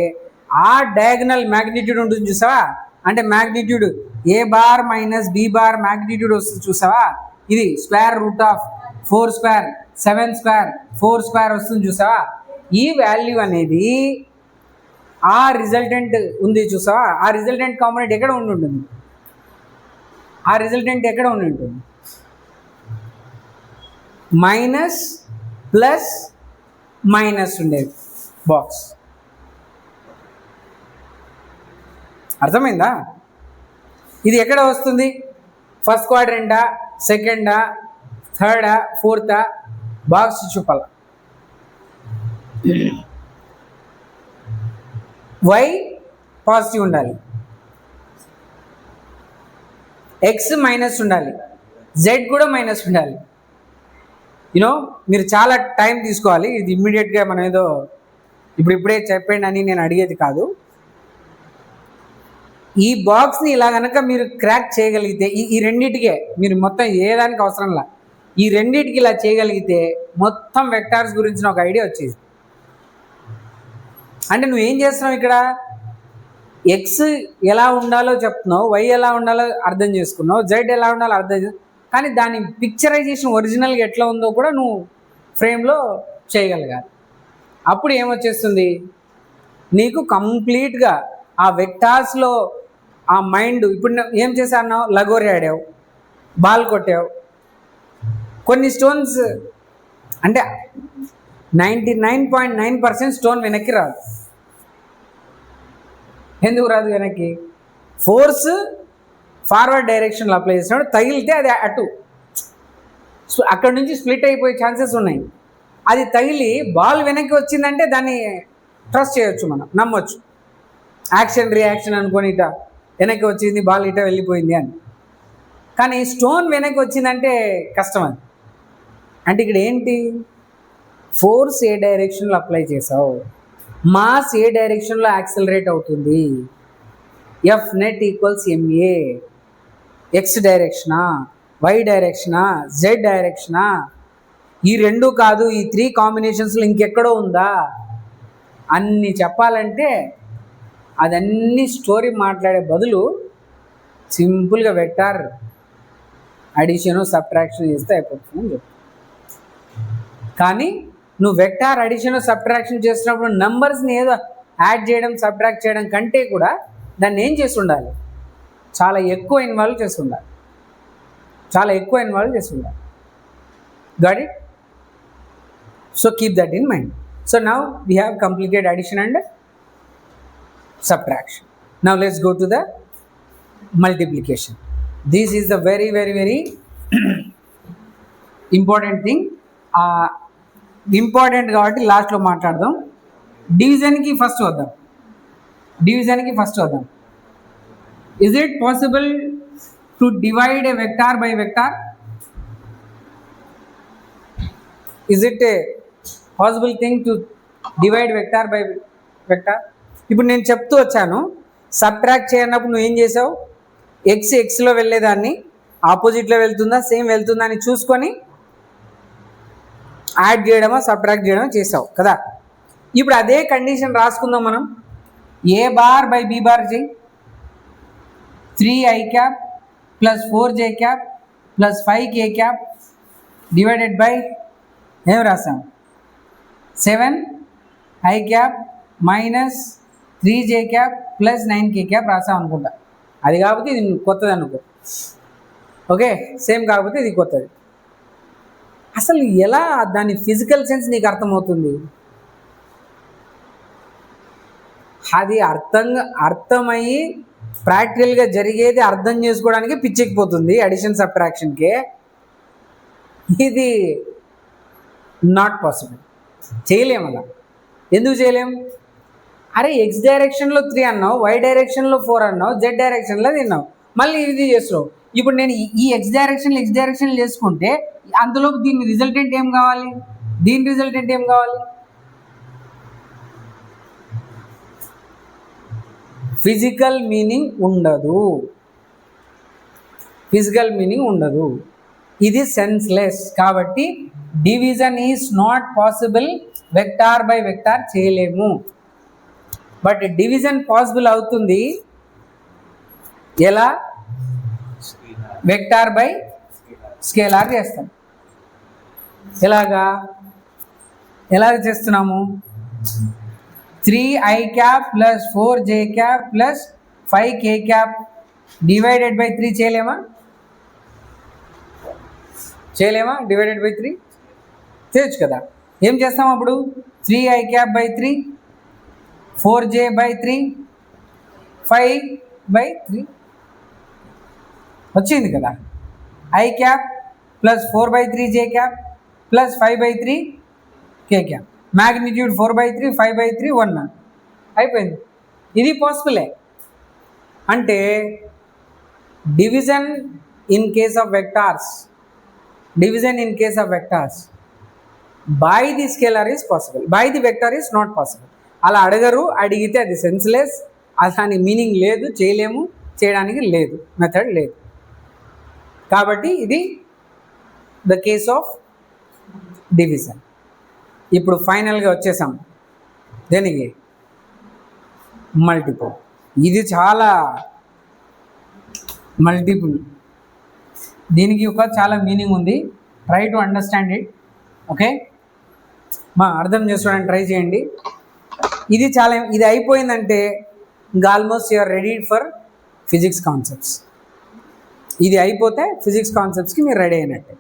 ఆ డయాగనల్ మ్యాగ్నిట్యూడ్ ఉంటుంది చూసావా, అంటే magnitude A bar minus B bar magnitude వస్తుంది చూసావా, ఇది square root of 4 square 7 square 4 square వస్తుంది చూసావా, ఈ వాల్యూ అనేది ఆ రిజల్టెంట్ ఉంది చూసావా, ఆ రిజల్టెంట్ కాంపోనెంట్ ఎక్కడ ఉండి ఉంటుంది, ఆ రిజల్టెంట్ ఎక్కడ ఉండి ఉంటుంది, మైనస్ ప్లస్ మైనస్ ఉండేది బాక్స్. అర్థమైందా? ఇది ఎక్కడ వస్తుంది, ఫస్ట్ క్వాడ్రంటా, సెకండా, థర్డా, ఫోర్తా, బాక్స్ చూపాల. వై పాజిటివ్ ఉండాలి, ఎక్స్ మైనస్ ఉండాలి, జెడ్ కూడా మైనస్ ఉండాలి. యూనో మీరు చాలా టైం తీసుకోవాలి. ఇది ఇమ్మీడియట్గా మనం ఏదో ఇప్పుడే చెప్పండి అని నేను అడిగేది కాదు. ఈ బాక్స్ని ఇలా కనుక మీరు క్రాక్ చేయగలిగితే ఈ రెండింటికే, మీరు మొత్తం ఏదానికి అవసరంలా ఈ రెండింటికి ఇలా చేయగలిగితే మొత్తం వెక్టార్స్ గురించిన ఒక ఐడియా వచ్చేది. అంటే నువ్వేం చేస్తున్నావు ఇక్కడ, ఎక్స్ ఎలా ఉండాలో చెప్తున్నావు, వై ఎలా ఉండాలో అర్థం చేసుకున్నావు, జెడ్ ఎలా ఉండాలో అర్థం చేసుకున్నావు, కానీ దాని పిక్చరైజేషన్ ఒరిజినల్గా ఎట్లా ఉందో కూడా నువ్వు ఫ్రేమ్లో చేయగలగాలి. అప్పుడు ఏమొచ్చేస్తుంది నీకు కంప్లీట్గా ఆ వెక్టార్స్లో ఆ మైండ్. ఇప్పుడు ఏం చేశాను, లగోరి ఆడావు, బాల్ కొట్టావు, కొన్ని స్టోన్స్ అంటే 99.9% స్టోన్ వెనక్కి రాదు. ఎందుకు రాదు వెనక్కి, ఫోర్స్ ఫార్వర్డ్ డైరెక్షన్లో అప్లై చేసినప్పుడు తగిలితే అది అటు అక్కడ నుంచి స్ప్లిట్ అయిపోయే ఛాన్సెస్ ఉన్నాయి. అది తగిలి బాల్ వెనక్కి వచ్చిందంటే దాన్ని ట్రస్ట్ చేయొచ్చు, మనం నమ్మొచ్చు, యాక్షన్ రియాక్షన్ అనుకొని ఇట వెనక్కి వచ్చింది బాల్ ఇట వెళ్ళిపోయింది అని. కానీ స్టోన్ వెనక్కి వచ్చిందంటే కష్టం అది. అంటే ఇక్కడ ఏంటి, ఫోర్స్ ఏ డైరెక్షన్లో అప్లై చేసావు, మాస్ ఏ డైరెక్షన్లో యాక్సిలరేట్ అవుతుంది, F net equals MA, X డైరెక్షనా, వై డైరెక్షనా, జెడ్ డైరెక్షనా, ఈ రెండు కాదు ఈ 3 కాంబినేషన్స్లో ఇంకెక్కడో ఉందా అన్నీ చెప్పాలంటే అదన్నీ స్టోరీ మాట్లాడే బదులు సింపుల్గా వెక్టార్ అడిషను సబ్ట్రాక్షన్ చేస్తే అయిపోతుందని చెప్పు. కానీ నువ్వు వెక్టార్ అడిషన్ సబ్ట్రాక్షన్ చేసినప్పుడు నెంబర్స్ని ఏదో యాడ్ చేయడం సబ్ట్రాక్ట్ చేయడం కంటే కూడా దాన్ని ఏం చేసి ఉండాలి, చాలా ఎక్కువ ఇన్వాల్వ్ చేసి ఉండాలి, చాలా ఎక్కువ ఇన్వాల్వ్ చేసి ఉండాలి. Got it? So keep that in mind. So now we have completed addition and subtraction. Now let's go to the multiplication. This is the very important thing. Important కాబట్టి లాస్ట్లో మాట్లాడదాం. డివిజన్కి ఫస్ట్ వద్దాం. Is it possible to divide a vector by vector? Is it a possible thing to divide vector by vector? ఇప్పుడు నేను చెప్తూ వచ్చాను, subtract చేయనప్పుడు నువ్వు ఏం చేసావు, ఎక్స్లో వెళ్ళేదాన్ని ఆపోజిట్లో వెళ్తుందా సేమ్ వెళ్తుందా అని చూసుకొని యాడ్ చేయడమో సబ్ట్రాక్ట్ చేయడమో చేసావు కదా. ఇప్పుడు అదే కండిషన్ రాసుకుందాం మనం. ఏ బార్ బై బి బార్ చేయి, 3i cap plus 4j cap plus 5k cap divided by ఏం రాసాం, 7i cap minus 3j cap plus 9k cap రాసాం అనుకుంటా. అది కాకపోతే ఇది కొత్తది అనుకో, ఓకే, సేమ్ కాకపోతే ఇది కొత్తది. అసలు ఎలా దాని ఫిజికల్ సెన్స్ నీకు అర్థమవుతుంది, అది అర్థమయ్యి ప్రాక్టికల్గా జరిగేది అర్థం చేసుకోవడానికి పిచ్చెక్కిపోతుంది అడిషన్ సబ్ట్రాక్షన్కే. ఇది నాట్ పాసిబుల్, చేయలేము అలా. ఎందుకు చేయలేం, అరే ఎక్స్ డైరెక్షన్లో 3 అన్నావు, వై డైరెక్షన్లో 4 అన్నావు, జెడ్ డైరెక్షన్లో తిన్నావు, మళ్ళీ ఇది చేస్తున్నావు. ఇప్పుడు నేను ఈ ఎక్స్ డైరెక్షన్ చేసుకుంటే అందులోకి దీని రిజల్టెంట్ ఏం కావాలి, ఫిజికల్ మీనింగ్ ఉండదు, ఫిజికల్ మీనింగ్ ఉండదు. ఇది సెన్స్లెస్. కాబట్టి division is not possible, vector by vector చేయలేము. బట్ డివిజన్ పాసిబుల్ అవుతుంది ఎలా? వెక్టార్ బై స్కేలార్ చేస్తాం. ఎలాగ చేస్తున్నాము? 3i cap plus 4j cap plus 5k cap divided by 3 చేయలేమా? డివైడెడ్ బై 3 చేయొచ్చు కదా. ఏం చేస్తాం అప్పుడు? 3i cap by 3, 4j by 3, 5 by 3 వచ్చింది కదా. i cap plus 4 by 3 j cap plus 5 by 3 k cap, magnitude 4 by 3, 5 by 3, 1 అయిపోయింది. ఇది పాసిబులే. అంటే division in case of vectors, by the scalar is possible, by the vector is not possible. అలా అడగరు, అడిగితే అది senseless, దాని మీనింగ్ లేదు, చేయలేము, చేయడానికి లేదు, మెథడ్ లేదు. కాబట్టి ఇది ద కేస్ ఆఫ్ డివిజన్. ఇప్పుడు ఫైనల్గా వచ్చేసాం దేనికి? మల్టిపుల్. ఇది చాలా మల్టిపుల్, దీనికి ఒక చాలా మీనింగ్ ఉంది. Try to understand it. Okay, అర్థం చేసుకోవడానికి ట్రై చేయండి. ఇది అయిపోయిందంటే ఇంకా almost you're ready for physics concepts. ఇది అయిపోతే ఫిజిక్స్ కాన్సెప్ట్స్కి మీరు రెడీ అయినట్టే.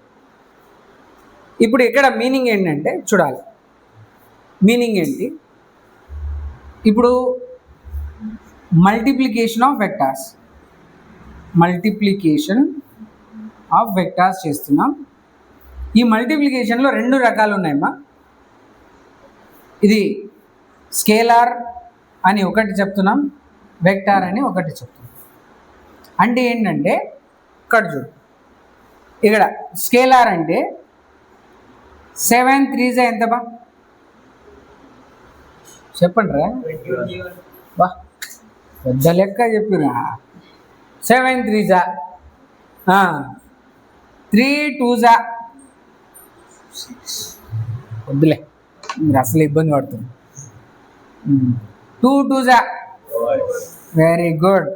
ఇప్పుడు ఇక్కడ మీనింగ్ ఏంటంటే చూడాలి. మీనింగ్ ఏంటి? ఇప్పుడు మల్టిప్లికేషన్ ఆఫ్ వెక్టార్స్ చేస్తున్నాం. ఈ మల్టిప్లికేషన్లో 2 రకాలు ఉన్నాయమ్మా. ఇది స్కేలార్ అని ఒకటి చెప్తున్నాం, వెక్టార్ అని ఒకటి చెప్తున్నాం. అంటే ఏంటంటే ఇక్కడ చూడు, ఇక్కడ స్కేలార్ అంటే 7 3 ఎంత బా చెప్పండి రా, బా పెద్ద లెక్క చెప్పిరా. 7 3 3 2 వద్దులే, మీరు అసలు ఇబ్బంది పడుతుంది. 2 2 వెరీ గుడ్.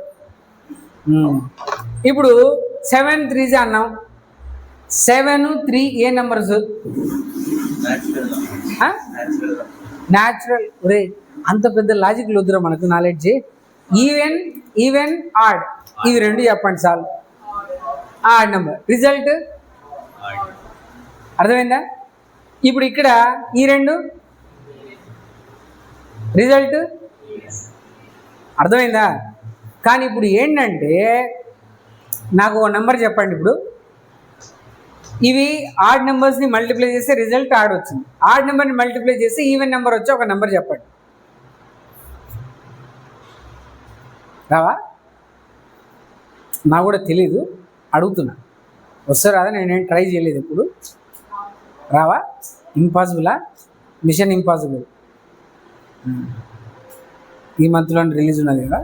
ఇప్పుడు 7 3 అన్నాం. 7 3 ఏ నెంబర్స్? న్యాచురల్. ఒరే అంత పెద్ద లాజిక్లు వద్దురా మనకు, నాలెడ్జ్. ఈవెన్ ఆడ్, ఇవి 2 చెప్పండి చాలు. ఆడ్ నెంబర్ రిజల్ట్ అర్థమైందా? ఇప్పుడు ఇక్కడ ఈ 2 రిజల్ట్ అర్థమైందా? కానీ ఇప్పుడు ఏంటంటే నాకు ఒక నెంబర్ చెప్పండి. ఇప్పుడు ఇవి ఆడ్ నెంబర్స్ని మల్టిప్లై చేస్తే రిజల్ట్ ఆడ్ వచ్చింది. ఆడ్ నెంబర్ని మల్టిప్లై చేస్తే ఈవెన్ నెంబర్ వచ్చి ఒక నెంబర్ చెప్పండి. రావా? నాకు కూడా తెలీదు, అడుగుతున్నా. వస్తే రాదా? నేనేం ట్రై చేయలేదు ఎప్పుడు. రావా? ఇంపాసిబులా? మిషన్ ఇంపాసిబుల్ ఈ మంత్లో రిలీజ్ ఉన్నది కదా,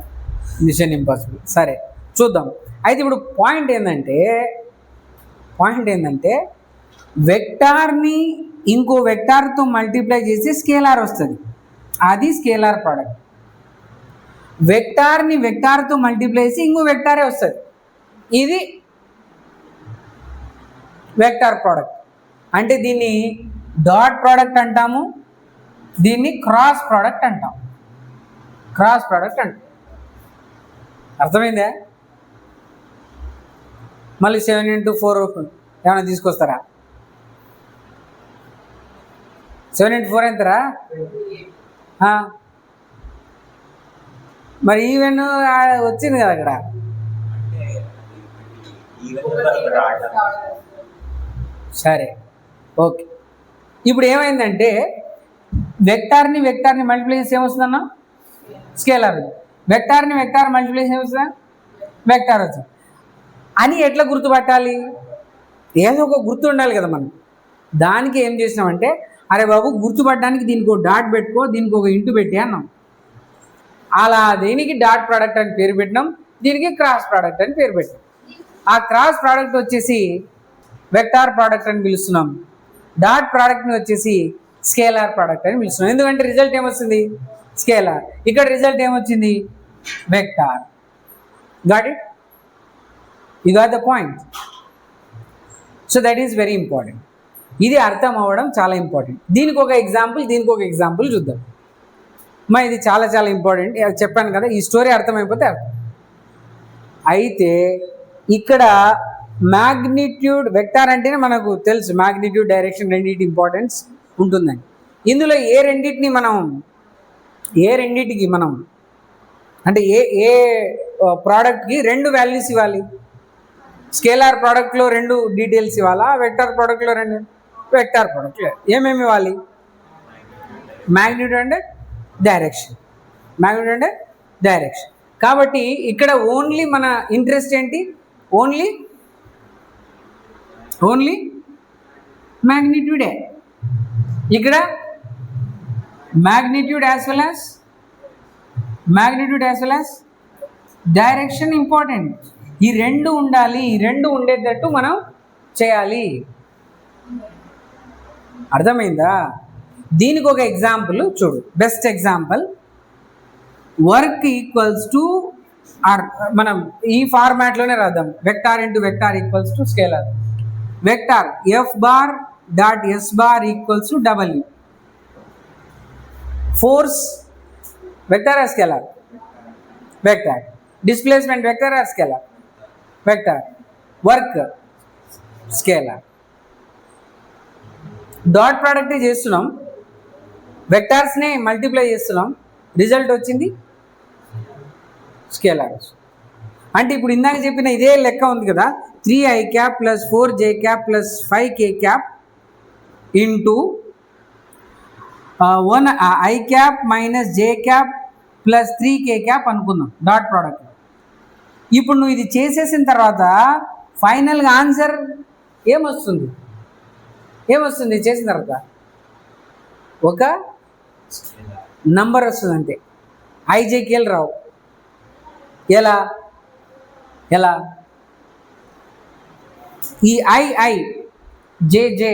మిషన్ ఇంపాసిబుల్. సరే చూద్దాం. అయితే ఇప్పుడు పాయింట్ ఏంటంటే వెక్టార్ని ఇంకో వెక్టార్తో మల్టిప్లై చేసి స్కేలార్ వస్తుంది, అది స్కేలార్ ప్రోడక్ట్. వెక్టార్ని వెక్టార్తో మల్టిప్లై చేసి ఇంకో వెక్టారే వస్తుంది, ఇది వెక్టార్ ప్రోడక్ట్. అంటే దీన్ని డాట్ ప్రోడక్ట్ అంటాము, దీన్ని క్రాస్ ప్రోడక్ట్ అంటాం. అర్థమైందా? మళ్ళీ 7 into 4 ఏమైనా తీసుకొస్తారా? 7 into 4 ఎంతరా? మరి ఈవెన్ వచ్చింది కదా అక్కడ. సరే ఓకే. ఇప్పుడు ఏమైందంటే వెక్టార్ని మల్టిప్లై చేసి ఏమొస్తుందన్నా? స్కేలార్. వెక్టార్ని మల్టిప్లై చేసి ఏమొస్తుందా? వెక్టార్ వచ్చింది అని ఎట్లా గుర్తుపట్టాలి? ఏదో ఒక గుర్తు ఉండాలి కదా మనం. దానికి ఏం చేసినామంటే, అరే బాబు గుర్తుపట్టడానికి దీనికి ఒక డాట్ పెట్టుకో, దీనికి ఒక ఇంటూ పెట్టి అన్నాం. అలా దీనికి డాట్ ప్రోడక్ట్ అని పేరు పెట్టినాం, దీనికి క్రాస్ ప్రోడక్ట్ అని పేరు పెట్టినాం. ఆ క్రాస్ ప్రోడక్ట్ వచ్చేసి వెక్టార్ ప్రోడక్ట్ అని పిలుస్తున్నాం, డాట్ ప్రోడక్ట్ని వచ్చేసి స్కేలార్ ప్రోడక్ట్ అని పిలుస్తున్నాం. ఎందుకంటే రిజల్ట్ ఏమొస్తుంది? స్కేలార్. ఇక్కడ రిజల్ట్ ఏమొచ్చింది? Vector. Got it? You got the point? So that is very important. ఇది అర్థం అవ్వడం చాలా ఇంపార్టెంట్. దీనికి ఒక ఎగ్జాంపుల్ చూద్దాం. ఇది చాలా చాలా ఇంపార్టెంట్. చెప్పాను కదా, ఈ స్టోరీ అర్థమైపోతే అర్థం. అయితే ఇక్కడ మ్యాగ్నిట్యూడ్ వెక్టార్ అంటేనే మనకు తెలుసు మ్యాగ్నిట్యూడ్, డైరెక్షన్ రెండింటి ఇంపార్టెన్స్ ఉంటుందని. ఇందులో ఏ రెండింటికి మనం అంటే ఏ ప్రోడక్ట్కి 2 వాల్యూస్ ఇవ్వాలి? స్కేలార్ ప్రోడక్ట్లో 2 డీటెయిల్స్ ఇవ్వాలా? వెక్టార్ ప్రోడక్ట్లో 2? వెక్టార్ ప్రోడక్ట్లో ఏమేమి ఇవ్వాలి? Magnitude and direction. కాబట్టి ఇక్కడ ఓన్లీ మన ఇంట్రెస్ట్ ఏంటి? ఓన్లీ మ్యాగ్నిట్యూడే. ఇక్కడ magnitude as well as direction important. ఈ 2 ఉండాలి. ఈ 2 ఉండేటట్టు మనం చేయాలి. అర్థమైందా? దీనికి ఒక ఎగ్జాంపుల్ చూడు. Best example, work equals to R, మనం ఈ ఫార్మాట్లోనే రాద్దాం. Vector into vector equals to scalar. Vector F bar dot S bar equals to W. Force vector or scalar? Vector. Displacement vector or scalar? Vector. Work scalar. Dot product చేస్తున్నాం, వెక్టార్స్నే multiply చేస్తున్నాం, result వచ్చింది scalar. అంటే ఇప్పుడు ఇందాక చెప్పిన ఇదే లెక్క ఉంది కదా, 3i cap plus 4j cap plus 5k cap into 1i cap minus j cap plus 3k cap అనుకుందాం డాట్ ప్రోడక్ట్. ఇప్పుడు నువ్వు ఇది చేసేసిన తర్వాత ఫైనల్గా ఆన్సర్ ఏమొస్తుంది? చేసిన తర్వాత ఒక నంబర్ వస్తుంది అంతే. ఐజేకేలు రావు. ఎలా? ఈ ఐ జే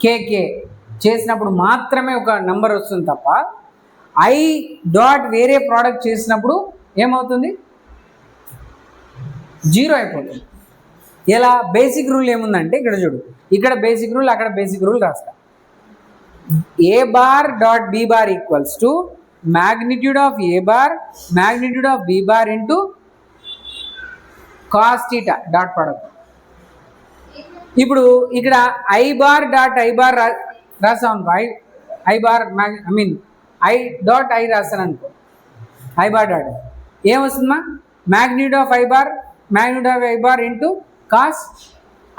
కేకే చేసినప్పుడు మాత్రమే ఒక నంబర్ వస్తుంది తప్ప ఐ డాట్ వేరే ప్రోడక్ట్ చేసినప్పుడు ఏమవుతుంది? 0 అయిపోతుంది. ఎలా? బేసిక్ రూల్ ఏముందంటే ఇక్కడ చూడు, ఇక్కడ బేసిక్ రూల్, అక్కడ బేసిక్ రూల్ రాస్తా. A bar dot B bar equals to magnitude of a bar magnitude of b bar into cos theta dot product. ఇప్పుడు ఇక్కడ I bar dot I bar రాసాం అనుకో, I bar I dot I రాసాను అనుకో, I bar dot ఏమొస్తుందమ్మా? Magnitude of I bar into cos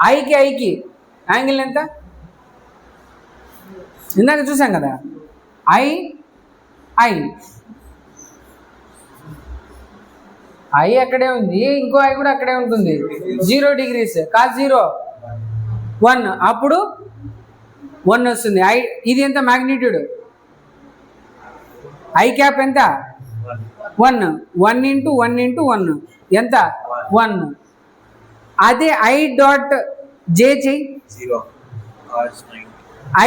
ఐకి angle ఎంత? ఇందాక చూసాం కదా, ఐ అక్కడే ఉంది, ఇంకో ఐ కూడా అక్కడే ఉంటుంది. 0 degrees కాస్ 0 1, అప్పుడు 1 వస్తుంది. ఇది ఎంత మ్యాగ్నిట్యూడ్? ఐ క్యాప్ ఎంత? 1 ఇంటూ 1 ఎంత? 1. అదే ఐ డాట్ జే చెయ్యి,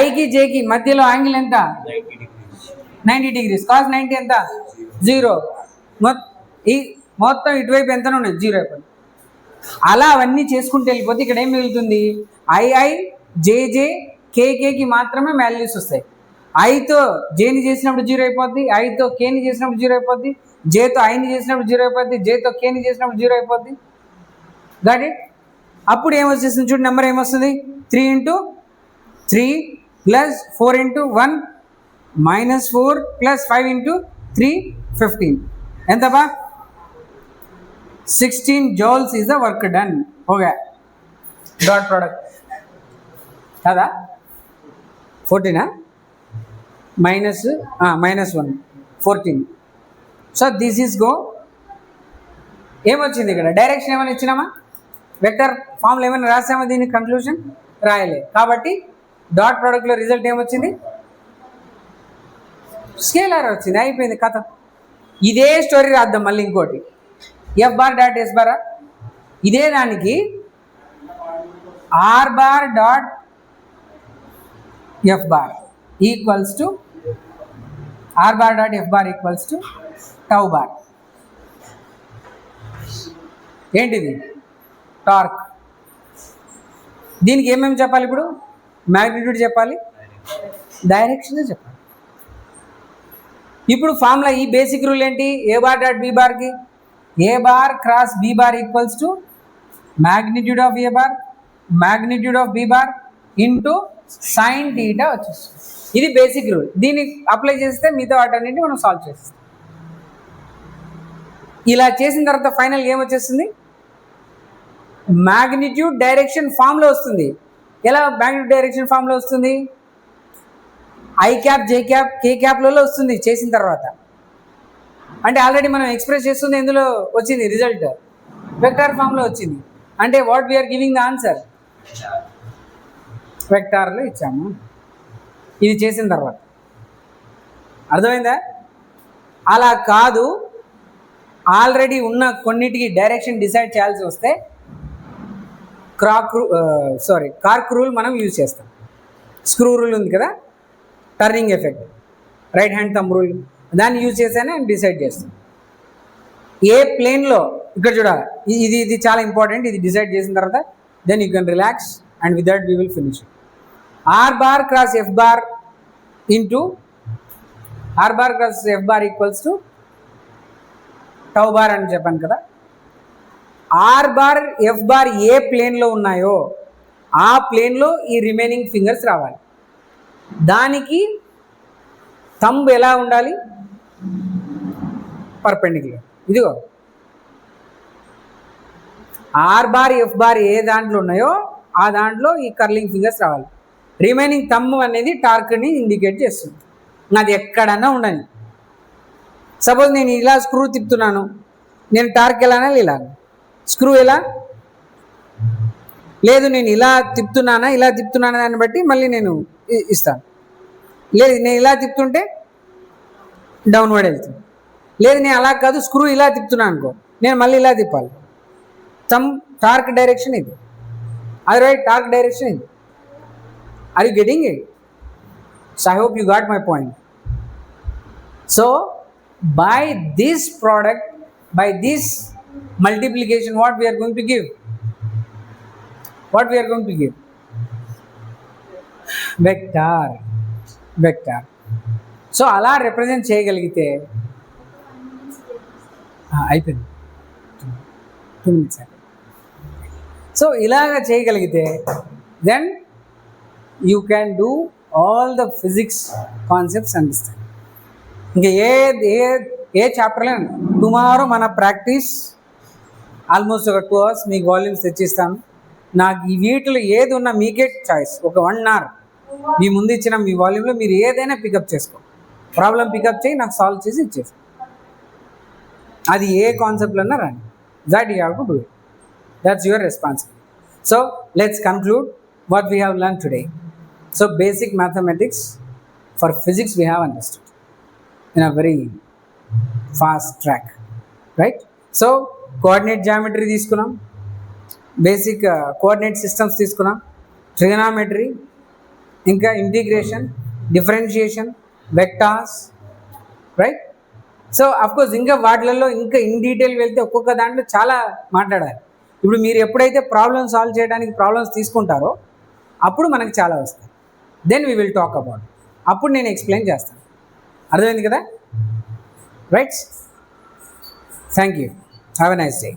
ఐకి జేకి మధ్యలో యాంగిల్ ఎంత? 90 degrees. కాస్ 90 ఎంత? 0. మొత్తం ఇటువైపు ఎంతనే ఉన్నాయి? 0 అయిపోయింది. అలా అవన్నీ చేసుకుంటూ వెళ్ళిపోతే ఇక్కడ ఏం మిగులుతుంది? ఐ జే కేకి మాత్రమే వాల్యూస్ వస్తాయి. ఐతో జేని చేసినప్పుడు 0 అయిపోద్ది, ఐతో కేని చేసినప్పుడు 0 అయిపోద్ది, జేతో ఐని చేసినప్పుడు 0 అయిపోద్ది, జేతో కేని చేసినప్పుడు 0 అయిపోద్ది. Got it? అప్పుడు ఏమొచ్చేస్తుంది చూడు, నెంబర్ ఏమొస్తుంది? 3 into 3 plus 4 into 1 minus 4 plus 5 into 3 15. ఎంతబా? 16 joules is the work done. Okay, dot product కదా? 14 minus 1 14. So this is go. ఏమొచ్చింది ఇక్కడ? డైరెక్షన్ ఏమైనా ఇచ్చినామా? వెక్టర్ ఫామ్లో ఏమైనా రాసామా? దీని కన్క్లూజన్ రాయలే. కాబట్టి డాట్ ప్రోడక్ట్లో రిజల్ట్ ఏమొచ్చింది? స్కేలార్ వచ్చింది. అయిపోయింది కథ. ఇదే స్టోరీ రాద్దాం మళ్ళీ ఇంకోటి, F bar dot S bar, ఇదే దానికి R bar dot F bar equals to R bar dot F bar equals to tau bar. ఏంటిది? టార్క్. దీనికి ఏమేమి చెప్పాలి ఇప్పుడు? మ్యాగ్నిట్యూడ్ చెప్పాలి, డైరెక్షన్ చెప్పాలి. ఇప్పుడు ఫార్ములా ఈ బేసిక్ రూల్ ఏంటి? ఏ బార్ డాట్ బి బార్కి A bar cross B bar equals to magnitude of A bar magnitude of B bar into sine theta వచ్చేస్తుంది. ఇది బేసిక్ రూల్. దీన్ని అప్లై చేస్తే మిగతా వాటన్నింటి మనం సాల్వ్ చేస్తాం. ఇలా చేసిన తర్వాత ఫైనల్ ఏం వచ్చేస్తుంది? మ్యాగ్నిట్యూడ్ డైరెక్షన్ ఫామ్లో వస్తుంది. ఎలా మ్యాగ్నిట్యూడ్ డైరెక్షన్ ఫామ్లో వస్తుంది? ఐ క్యాప్, జే క్యాప్, కే క్యాప్లలో వస్తుంది చేసిన తర్వాత. అంటే ఆల్రెడీ మనం ఎక్స్ప్రెస్ చేస్తుంది ఎందులో వచ్చింది? రిజల్ట్ వెక్టార్ ఫామ్లో వచ్చింది. అంటే what we are giving the answer వెక్టార్లో ఇచ్చాము. ఇది చేసిన తర్వాత అర్థమైందా? అలా కాదు, ఆల్రెడీ ఉన్న కొన్నిటికి డైరెక్షన్ డిసైడ్ చేయాల్సి వస్తే కార్క్ రూల్ మనం యూజ్ చేస్తాం. స్క్రూ రూల్ ఉంది కదా, turning effect, right hand thumb rule, దాన్ని యూజ్ చేస్తేనే డిసైడ్ చేస్తాం. ఏ ప్లేన్లో ఇక్కడ చూడాలి, ఇది చాలా ఇంపార్టెంట్. ఇది డిసైడ్ చేసిన తర్వాత then you can relax and with that we will finish. R bar cross F bar into R bar cross F bar equals to tau bar అని చెప్పాను కదా. ఆర్ బార్ ఎఫ్ బార్ ఏ ప్లేన్లో ఉన్నాయో ఆ ప్లేన్లో ఈ రిమైనింగ్ ఫింగర్స్ రావాలి. దానికి థంబ్ ఎలా ఉండాలి? పర్పెండిక్యులర్. ఇదిగో ఆర్ బార్ ఎఫ్ బార్ ఏ దాంట్లో ఉన్నాయో ఆ దాంట్లో ఈ కర్లింగ్ ఫింగర్స్ రావాలి. రిమైనింగ్ థంబ్ అనేది టార్క్ని ఇండికేట్ చేస్తుంది. నాది ఎక్కడన్నా ఉండని. సపోజ్ నేను ఇలా స్క్రూ తిప్పుతున్నాను, నేను టార్క్ ఎలానా? ఇలా. స్క్రూ ఎలా? లేదు నేను ఇలా తిప్పుతున్నానా దాన్ని బట్టి మళ్ళీ నేను ఇస్తాను. లేదు నేను ఇలా తిప్పుతుంటే డౌన్వర్డ్ వెళ్తుంది. లేదు నేను అలా కాదు, స్క్రూ ఇలా తిప్పుతున్నాను అనుకో, నేను మళ్ళీ ఇలా తిప్పాలి. టార్క్ డైరెక్షన్ ఇది, అది రైట్ టార్క్ డైరెక్షన్ ఇది. Are you getting it? So I hope you got my point. So by this product, by this multiplication, what we are going to give? What we are going to give? Vector. So అలా represent చేయగలిగితే అయిపోయింది. 2 minutes. So ఇలాగ చేయగలిగితే then you can do all the physics concepts understand. ఇంకా ఏ చాప్టర్లో tomorrow మన practice almost ఒక 2 hours మీకు వాల్యూమ్స్ తెచ్చిస్తాను. నాకు ఈ వీటిలో ఏది ఉన్నా మీకే చాయిస్. ఒక 1 hour మీ ముందు ఇచ్చిన మీ వాల్యూమ్లో మీరు ఏదైనా పికప్ చేసుకో, ప్రాబ్లం పికప్ చేయి, నాకు సాల్వ్ చేసి ఇచ్చేసి, అది ఏ కాన్సెప్ట్లో అన్నా రండి. That you have to do it. That's your responsibility. So let's conclude what we have learn today. So basic mathematics for physics we have understood in a very fast track, right? So coordinate geometry తీసుకున్నాం, basic coordinate systems తీసుకున్నాం, trigonometry, ఇంకా integration, differentiation, vectors, right? So of course ఇంకా వాటిలలో ఇంకా in detail వెళ్తే ఒక్కొక్క దాంట్లో చాలా మాట్లాడాలి. ఇప్పుడు మీరు ఎప్పుడైతే ప్రాబ్లమ్ సాల్వ్ చేయడానికి ప్రాబ్లమ్స్ తీసుకుంటారో అప్పుడు మనకు చాలా వస్తాయి. Then we will talk about, అప్పుడు నేను ఎక్స్ప్లెయిన్ చేస్తాను. అర్థమైంది కదా? Right? Thank you. Have a nice day.